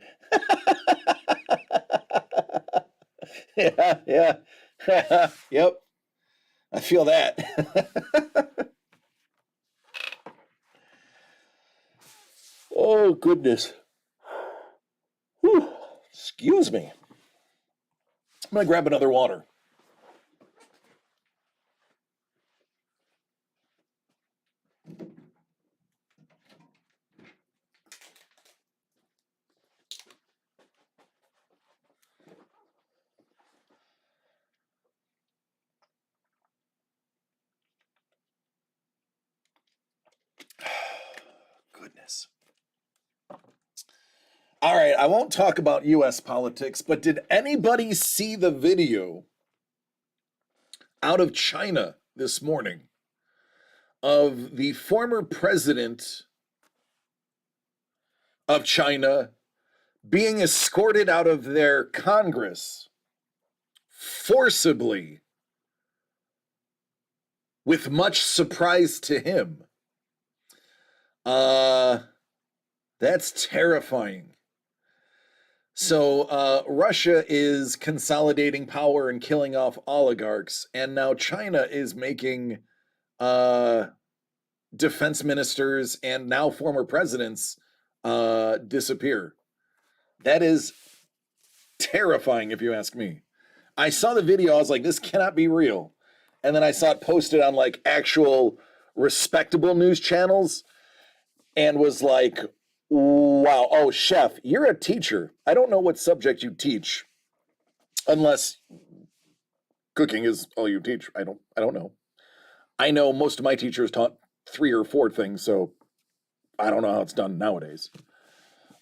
Yeah. Yep. I feel that. Oh, goodness. Whew. Excuse me. I'm going to grab another water. goodness. All right, I won't talk about US politics, but did anybody see the video out of China this morning of the former president of China being escorted out of their Congress forcibly, with much surprise to him? That's terrifying. So Russia is consolidating power and killing off oligarchs, and now China is making defense ministers and now former presidents disappear. That is terrifying, if you ask me. I saw the video, I was like, this cannot be real. And then I saw it posted on like actual respectable news channels and was like, wow. Oh, chef, you're a teacher. I don't know what subject you teach, unless cooking is all you teach. I don't know. I know most of my teachers taught 3 or 4 things, so I don't know how it's done nowadays.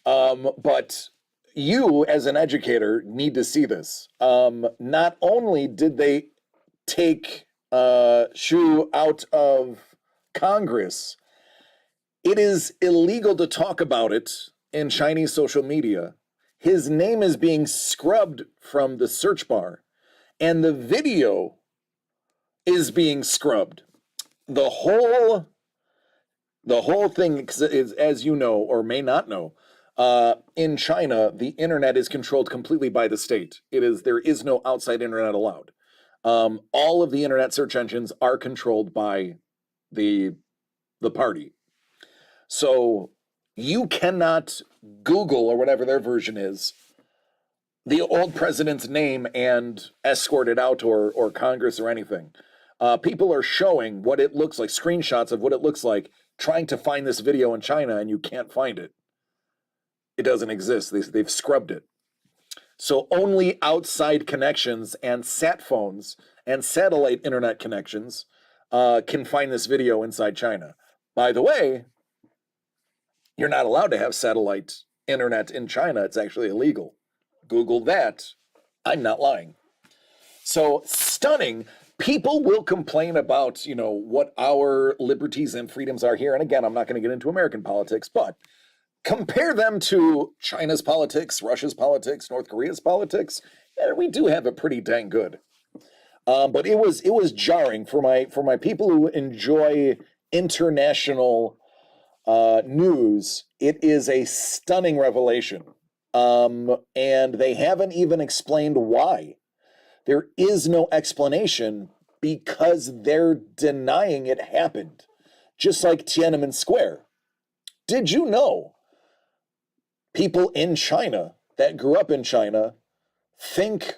But you, as an educator, need to see this. Not only did they take Xu out of Congress, it is illegal to talk about it in Chinese social media. His name is being scrubbed from the search bar, and the video is being scrubbed. The whole thing is, as you know or may not know, in China, the internet is controlled completely by the state. There is no outside internet allowed. All of the internet search engines are controlled by the party. So you cannot Google, or whatever their version is, the old president's name and escort it out, or Congress or anything. People are showing what it looks like, screenshots of what it looks like, trying to find this video in China, and you can't find it. It doesn't exist. They've scrubbed it. So only outside connections and sat phones and satellite internet connections can find this video inside China. By the way, you're not allowed to have satellite internet in China. It's actually illegal. Google that. I'm not lying. So stunning. People will complain about, what our liberties and freedoms are here. And again, I'm not going to get into American politics, but compare them to China's politics, Russia's politics, North Korea's politics, and we do have it pretty dang good. But it was jarring for my people who enjoy international news. It is a stunning revelation, and they haven't even explained why. There is no explanation because they're denying it happened, just like Tiananmen Square. Did you know people in China that grew up in China think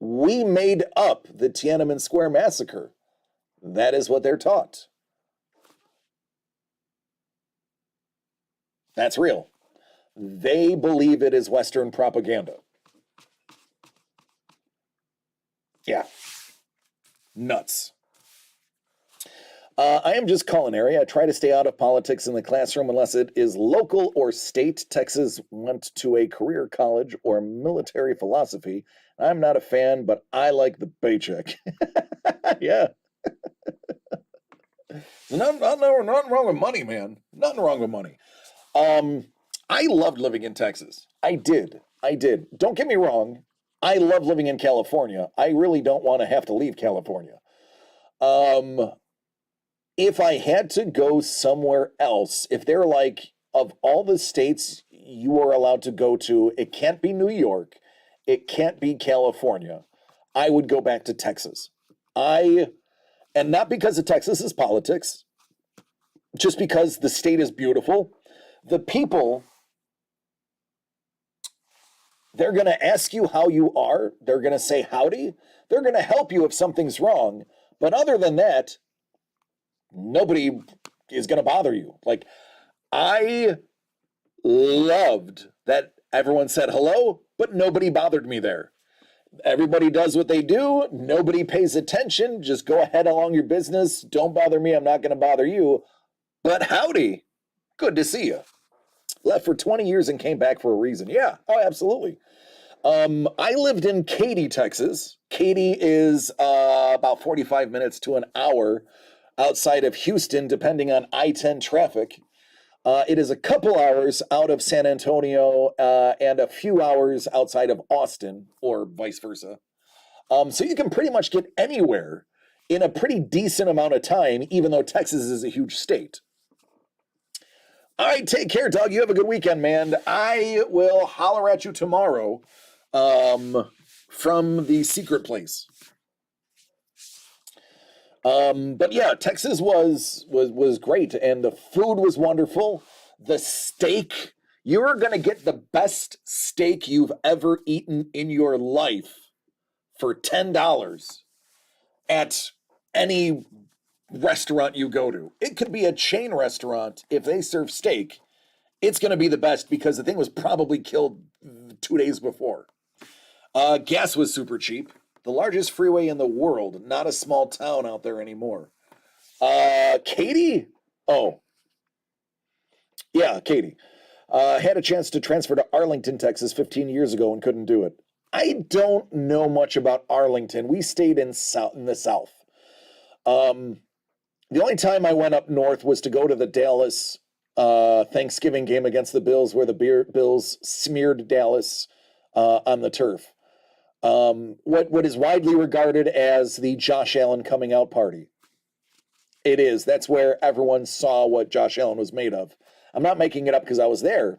we made up the Tiananmen Square massacre? That is what they're taught. That's real. They believe it is Western propaganda. Yeah. Nuts. I am just culinary. I try to stay out of politics in the classroom unless it is local or state. Texas went to a career college or military philosophy. I'm not a fan, but I like the paycheck. Yeah. Nothing wrong with money, man. Nothing wrong with money. I loved living in Texas. I did. Don't get me wrong. I love living in California. I really don't want to have to leave California. If I had to go somewhere else, if they're like, of all the states you are allowed to go to, it can't be New York, it can't be California, I would go back to Texas. And not because of Texas's politics, just because the state is beautiful. The people, they're going to ask you how you are. They're going to say howdy. They're going to help you if something's wrong. But other than that, nobody is going to bother you. Like, I loved that everyone said hello, but nobody bothered me there. Everybody does what they do. Nobody pays attention. Just go ahead along your business. Don't bother me. I'm not going to bother you. But howdy. Good to see you. Left for 20 years and came back for a reason. Yeah, oh, absolutely. I lived in Katy, Texas. Katy is about 45 minutes to an hour outside of Houston, depending on I-10 traffic. It is a couple hours out of San Antonio and a few hours outside of Austin, or vice versa. So you can pretty much get anywhere in a pretty decent amount of time, even though Texas is a huge state. All right, take care, Doug. You have a good weekend, man. I will holler at you tomorrow from the secret place. But yeah, Texas was great, and the food was wonderful. The steak, you're gonna get the best steak you've ever eaten in your life for $10 at any restaurant you go to. It could be a chain restaurant. If they serve steak, it's gonna be the best because the thing was probably killed 2 days before. Gas was super cheap. The largest freeway in the world, not a small town out there anymore. Katy? Oh. Yeah, Katy. Had a chance to transfer to Arlington, Texas 15 years ago and couldn't do it. I don't know much about Arlington. We stayed in the South. The only time I went up north was to go to the Dallas Thanksgiving game against the Bills, where the Bills smeared Dallas on the turf. What is widely regarded as the Josh Allen coming out party. It is. That's where everyone saw what Josh Allen was made of. I'm not making it up because I was there.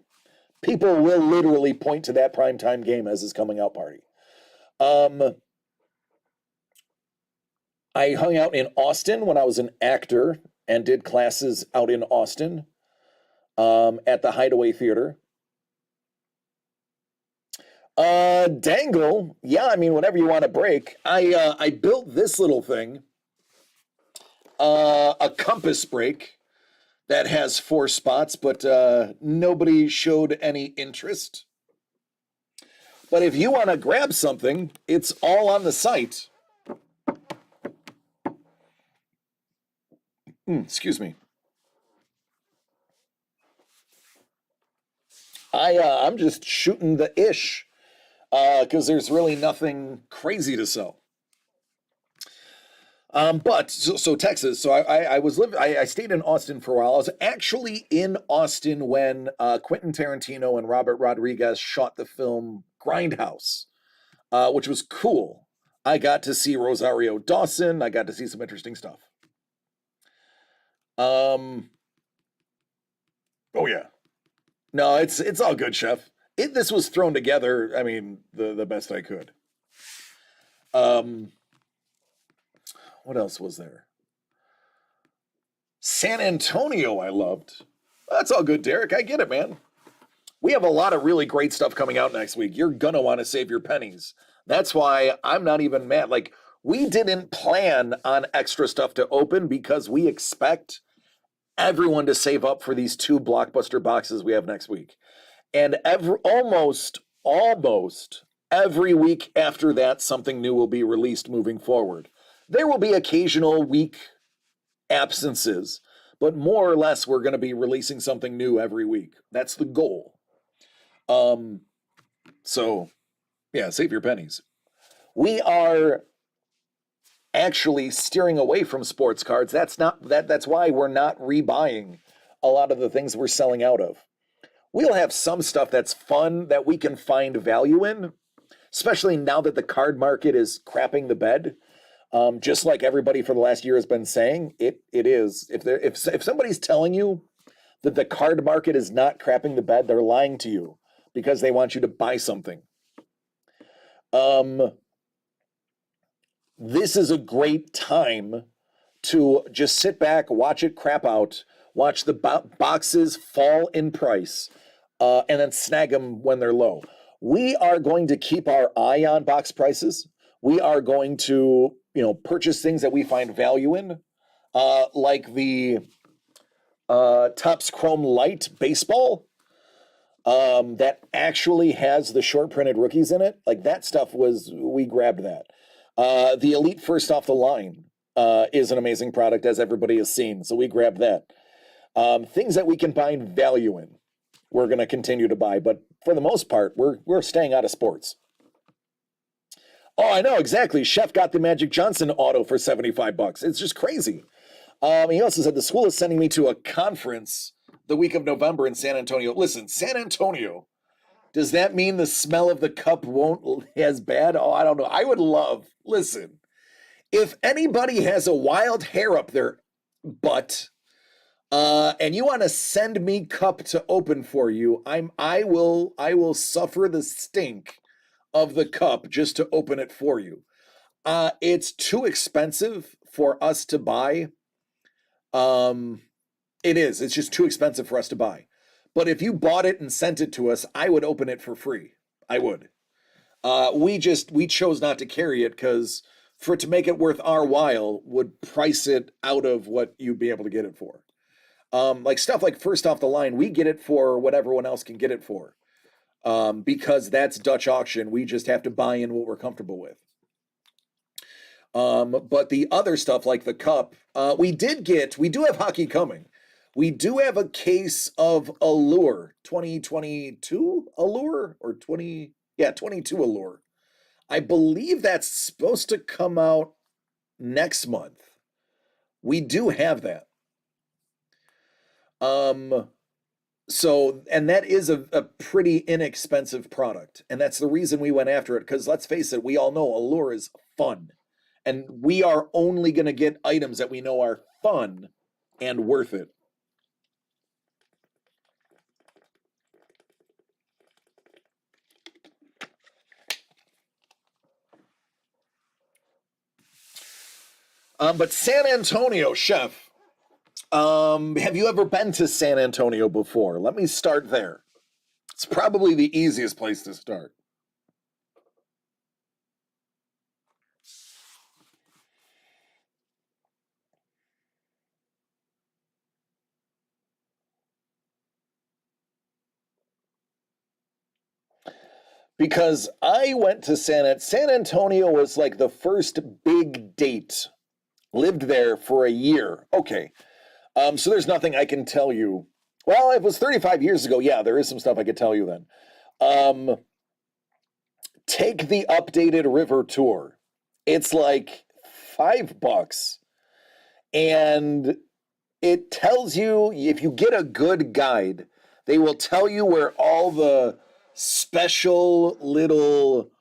People will literally point to that primetime game as his coming out party. I hung out in Austin when I was an actor and did classes out in Austin at the Hideaway Theater. Dangle, yeah, I mean, whatever you want to break. I built this little thing, a compass break that has 4 spots, but nobody showed any interest. But if you want to grab something, it's all on the site. Excuse me. I'm just shooting the ish because there's really nothing crazy to sell. But so Texas. So I stayed in Austin for a while. I was actually in Austin when Quentin Tarantino and Robert Rodriguez shot the film Grindhouse, which was cool. I got to see Rosario Dawson. I got to see some interesting stuff. Oh yeah. No, it's all good, Chef. This was thrown together, I mean, the best I could. What else was there? San Antonio I loved. That's all good, Derek. I get it, man. We have a lot of really great stuff coming out next week. You're gonna want to save your pennies. That's why I'm not even mad. Like, we didn't plan on extra stuff to open because we expect everyone to save up for these 2 blockbuster boxes we have next week. And almost every week after that, something new will be released moving forward. There will be occasional week absences, but more or less we're going to be releasing something new every week. That's the goal. So yeah, save your pennies. We are actually steering away from sports cards. That's why we're not rebuying a lot of the things we're selling out of. We'll have some stuff that's fun that we can find value in, especially now that the card market is crapping the bed. Just like everybody for the last year has been saying, it is. If somebody's telling you that the card market is not crapping the bed, they're lying to you because they want you to buy something. This is a great time to just sit back, watch it crap out, watch the boxes fall in price, and then snag them when they're low. We are going to keep our eye on box prices. We are going to, purchase things that we find value in, like the Topps Chrome Light baseball that actually has the short printed rookies in it. Like, that stuff we grabbed that. The Elite First Off the Line is an amazing product, as everybody has seen, so we grabbed that. Things that we can find value in, we're going to continue to buy. But for the most part, we're staying out of sports. Oh, I know exactly. Chef got the Magic Johnson auto for $75. It's just crazy. He also said the school is sending me to a conference the week of November in San Antonio. Listen, San Antonio, does that mean the smell of the cup won't as bad? Oh, I don't know. I would love, listen, if anybody has a wild hair up their butt, and you want to send me cup to open for you, I will suffer the stink of the cup just to open it for you. It's too expensive for us to buy. It is. It's just too expensive for us to buy. But if you bought it and sent it to us, I would open it for free. I would. We chose not to carry it because for it to make it worth our while would price it out of what you'd be able to get it for. Like stuff like First Off the Line, we get it for what everyone else can get it for. Because that's Dutch auction. We just have to buy in what we're comfortable with. But the other stuff like the cup, we do have hockey coming. We do have a case of Allure 2022 Allure or 22 Allure. I believe that's supposed to come out next month. We do have that. So, and that is a pretty inexpensive product. And that's the reason we went after it. Because let's face it, we all know Allure is fun. And we are only going to get items that we know are fun and worth it. But San Antonio, Chef, have you ever been to San Antonio before? Let me start there. It's probably the easiest place to start. Because I went to San Antonio was like the first big date. Lived there for a year. Okay. So there's nothing I can tell you. Well, it was 35 years ago. Yeah, there is some stuff I could tell you then. Take the updated river tour. It's like $5. And it tells you, if you get a good guide, they will tell you where all the special little,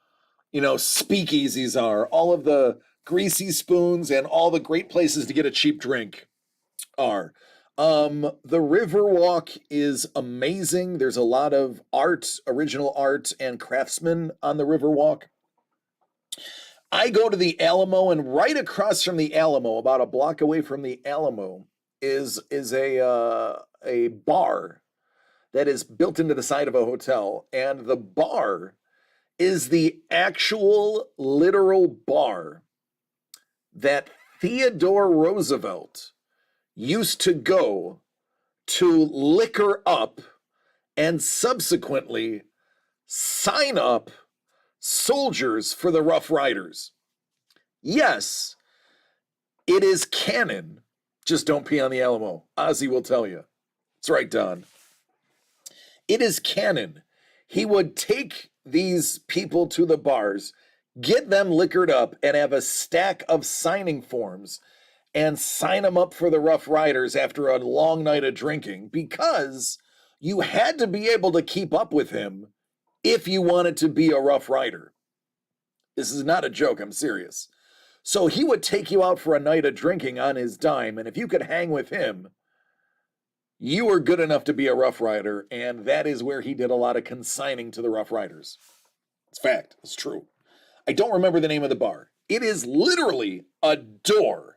speakeasies are, all of the greasy spoons and all the great places to get a cheap drink are. The Riverwalk is amazing. There's a lot of art, original art and craftsmen on the Riverwalk. I go to the Alamo, and right across from the Alamo, about a block away from the Alamo, is a bar that is built into the side of a hotel, and the bar is the actual literal bar that Theodore Roosevelt used to go to liquor up and subsequently sign up soldiers for the Rough Riders. Yes, it is canon. Just don't pee on the Alamo. Ozzy will tell you. That's right, Don. It is canon. He would take these people to the bars, get them liquored up, and have a stack of signing forms and sign them up for the Rough Riders after a long night of drinking, because you had to be able to keep up with him if you wanted to be a Rough Rider. This is not a joke, I'm serious. So he would take you out for a night of drinking on his dime, and if you could hang with him, you were good enough to be a Rough Rider, and that is where he did a lot of consigning to the Rough Riders. It's fact. It's true. I don't remember the name of the bar. It is literally a door.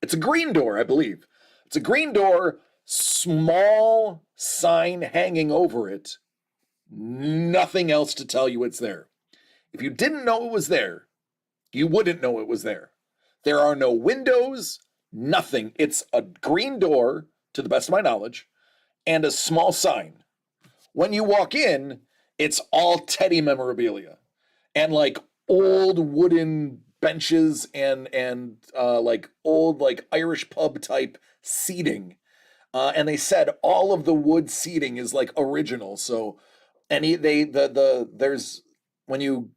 It's a green door, I believe. It's a green door, small sign hanging over it. Nothing else to tell you it's there. If you didn't know it was there, you wouldn't know it was there. There are no windows, nothing. It's a green door, to the best of my knowledge, and a small sign. When you walk in, it's all Teddy memorabilia and like old wooden benches and like old like Irish pub type seating. And they said all of the wood seating is like original. So any they the there's when you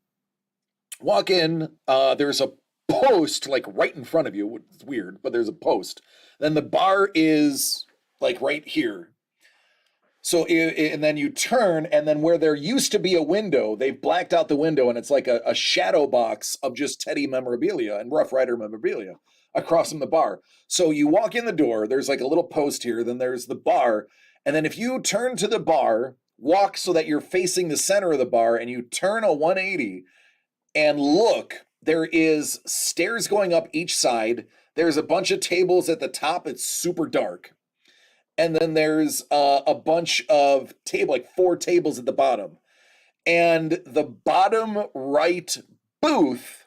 walk in, there's a post like right in front of you. It's weird, but there's a post. Then the bar is like right here. So and then you turn, and then where there used to be a window, they've blacked out the window, and it's like a shadow box of just Teddy memorabilia and Rough Rider memorabilia across from the bar. So you walk in the door, there's like a little post here, then there's the bar, and then if you turn to the bar, walk so that you're facing the center of the bar, and you turn a 180 and look, there is stairs going up each side. There's a bunch of tables at the top. It's super dark. And then there's a bunch of like 4 tables at the bottom. And the bottom right booth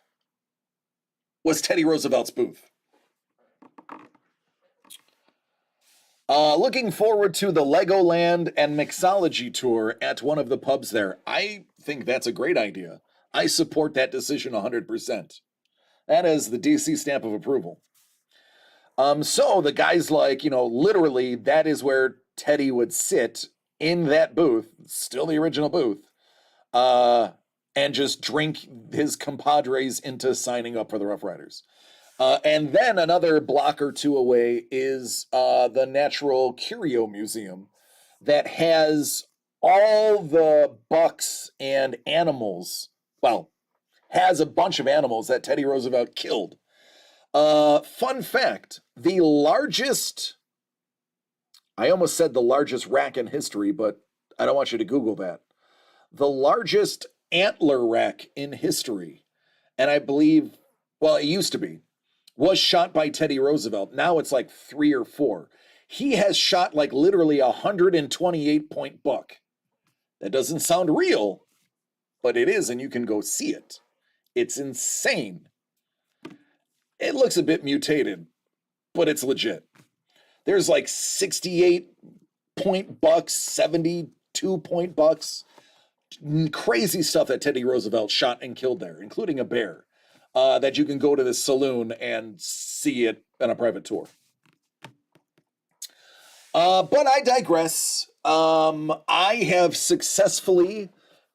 was Teddy Roosevelt's booth. Looking forward to the Legoland and Mixology tour at one of the pubs there. I think that's a great idea. I support that decision 100%. That is the DC stamp of approval. So the guy's like, literally that is where Teddy would sit in that booth, still the original booth, and just drink his compadres into signing up for the Rough Riders. And then another block or two away is the Natural Curio Museum that has all the bucks and animals, well, has a bunch of animals that Teddy Roosevelt killed. Fun fact, the largest, I almost said the largest rack in history, but I don't want you to Google that. The largest antler rack in history, and I believe, well, it used to be, was shot by Teddy Roosevelt. Now it's like 3 or 4. He has shot like literally 128 point buck. That doesn't sound real, but it is, and you can go see it. It's insane. It looks a bit mutated, but it's legit. There's like 68 point bucks, 72 point bucks, crazy stuff that Teddy Roosevelt shot and killed there, including a bear, that you can go to the saloon and see it on a private tour. But I digress. I have successfully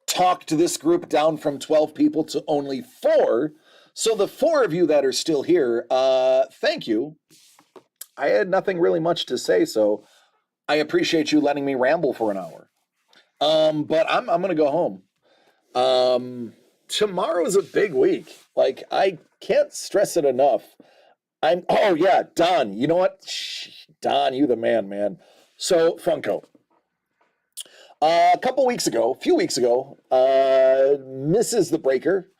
talked this group down from 12 people to only 4. So the 4 of you that are still here, thank you. I had nothing really much to say, so I appreciate you letting me ramble for an hour. But I'm gonna go home. Tomorrow's a big week. Like, I can't stress it enough. Oh yeah, Don, you know what? Don, you the man. So, Funko. A few weeks ago, Mrs. the Breaker,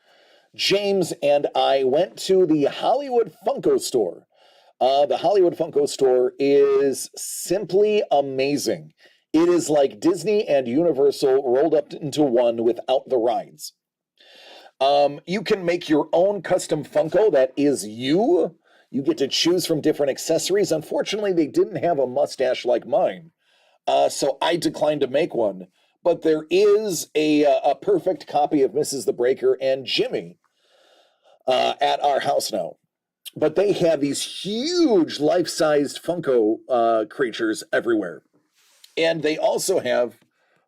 James, and I went to the Hollywood Funko store. The Hollywood Funko store is simply amazing. It is like Disney and Universal rolled up into one without the rides. You can make your own custom Funko that is you. You get to choose from different accessories. Unfortunately, they didn't have a mustache like mine, so I declined to make one. But there is a perfect copy of Mrs. the Breaker and Jimmy at our house now. But they have these huge life-sized Funko creatures everywhere. And they also have,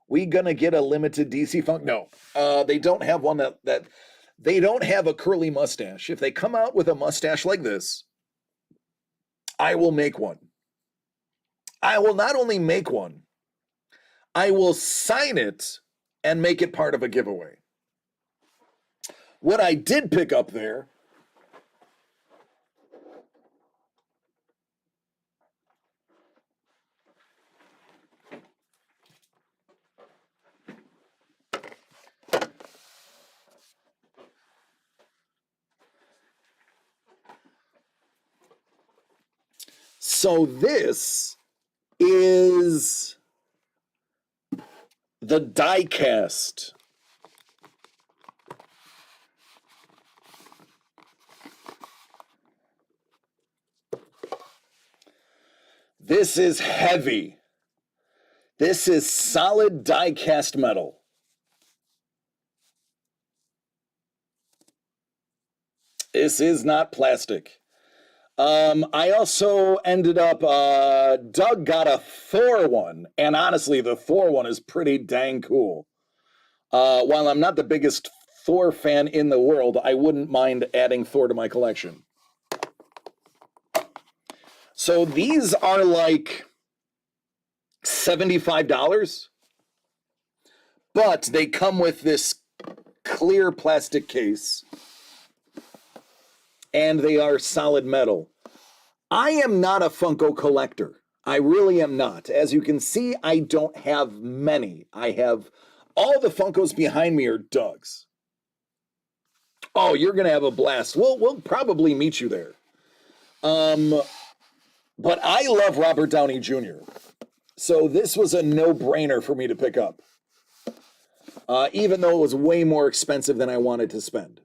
we gonna get a limited DC Funko? No, they don't have one that they don't have a curly mustache. If they come out with a mustache like this, I will make one. I will not only make one, I will sign it and make it part of a giveaway. What I did pick up there So this is the diecast. This is heavy. This is solid die-cast metal. This is not plastic. I also ended up, Doug got a Thor one, and honestly, the Thor one is pretty dang cool. While I'm not the biggest Thor fan in the world, I wouldn't mind adding Thor to my collection. So these are like $75, but they come with this clear plastic case, and they are solid metal. I am not a Funko collector. I really am not. As you can see, I don't have many. I have all the Funkos behind me are Doug's. Oh, you're gonna have a blast. We'll probably meet you there. But I love Robert Downey Jr. So this was a no-brainer for me to pick up. Even though it was way more expensive than I wanted to spend.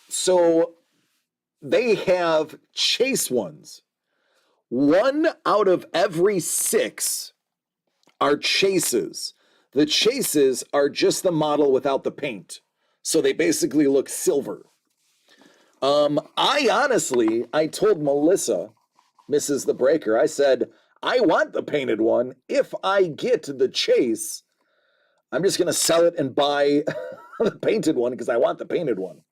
So they have chase ones. 1 out of every 6 are chases. The chases are just the model without the paint. So they basically look silver. I told Melissa, Mrs. The Breaker, I said, I want the painted one. If I get the chase, I'm just going to sell it and buy the painted one because I want the painted one.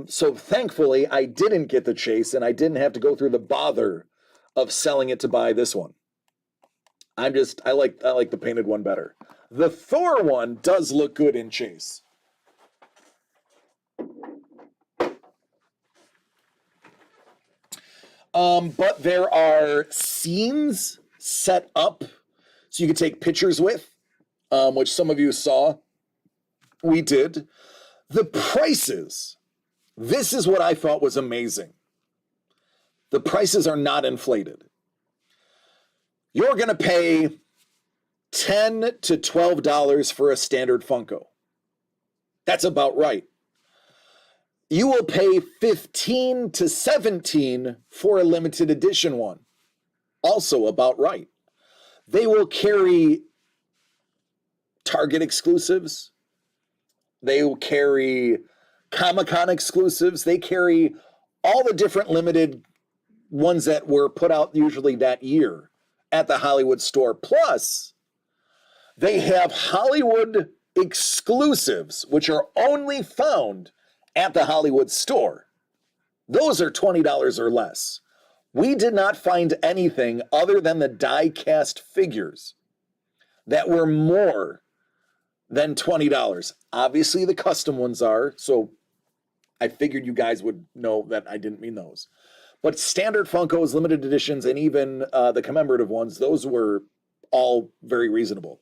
So thankfully, I didn't get the chase and I didn't have to go through the bother of selling it to buy this one. I like the painted one better. The Thor one does look good in chase. But there are scenes set up so you can take pictures with, which some of you saw. We did. The prices. This is what I thought was amazing. The prices are not inflated. You're going to pay $10 to $12 for a standard Funko. That's about right. You will pay $15 to $17 for a limited edition one. Also about right. They will carry Target exclusives. They will carry Comic-Con exclusives. They carry all the different limited ones that were put out usually that year at the Hollywood store. Plus, they have Hollywood exclusives, which are only found at the Hollywood store. Those are $20 or less. We did not find anything other than the die-cast figures that were more than $20. Obviously, the custom ones are, so I figured you guys would know that I didn't mean those. But standard Funkos, limited editions, and even the commemorative ones, those were all very reasonable.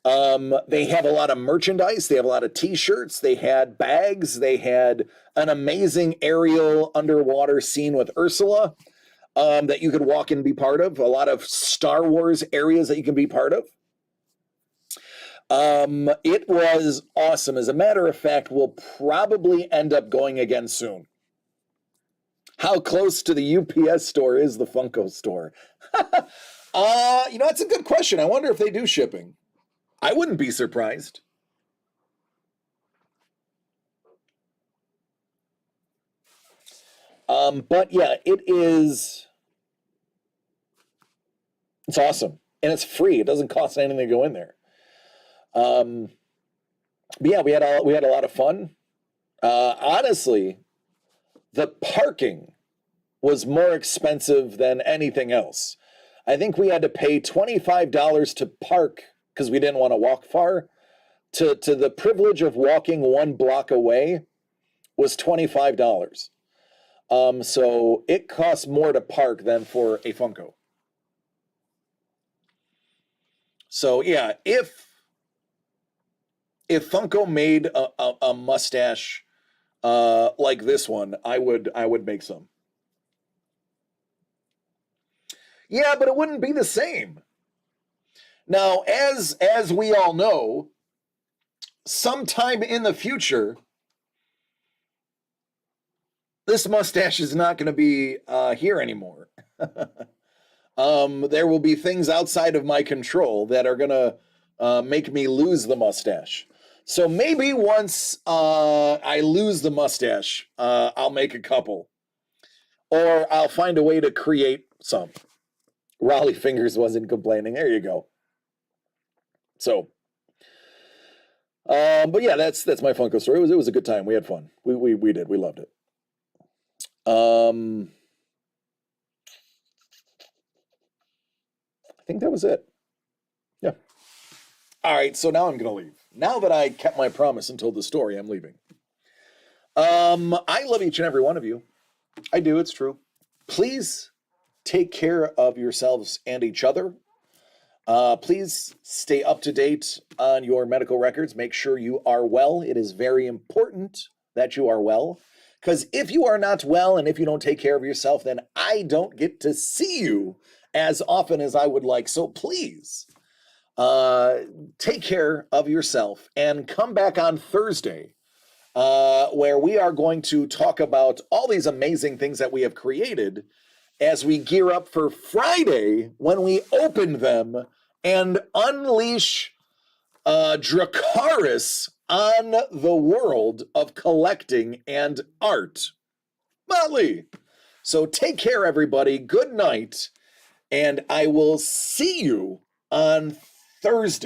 They have a lot of merchandise. They have a lot of t-shirts. They had bags. They had an amazing aerial underwater scene with Ursula that you could walk in and be part of. A lot of Star Wars areas that you can be part of. It was awesome. As a matter of fact, we'll probably end up going again soon. How close to the UPS store is the Funko store? That's a good question. I wonder if they do shipping. I wouldn't be surprised. But yeah, it's awesome. And it's free. It doesn't cost anything to go in there. But yeah, we had a lot of fun. Honestly, the parking was more expensive than anything else. I think we had to pay $25 to park because we didn't want to walk far. To the privilege of walking 1 block away was $25. So it costs more to park than for a Funko. So yeah, if Funko made a mustache like this one, I would make some. Yeah, but it wouldn't be the same. Now, as we all know, sometime in the future, this mustache is not going to be here anymore. There will be things outside of my control that are going to make me lose the mustache. So maybe once I lose the mustache, I'll make a couple. Or I'll find a way to create some. Raleigh Fingers wasn't complaining. There you go. So, but yeah, that's my Funko story. It was a good time. We had fun. We did. We loved it. I think that was it. Yeah. All right. So now I'm gonna leave. Now that I kept my promise and told the story, I'm leaving. I love each and every one of you. I do. It's true. Please take care of yourselves and each other. Please stay up to date on your medical records. Make sure you are well. It is very important that you are well. Because if you are not well and if you don't take care of yourself, then I don't get to see you as often as I would like. So please take care of yourself and come back on Thursday, where we are going to talk about all these amazing things that we have created as we gear up for Friday when we open them and unleash Dracarys on the world of collecting and art. Motley. So take care, everybody. Good night. And I will see you on Thursday.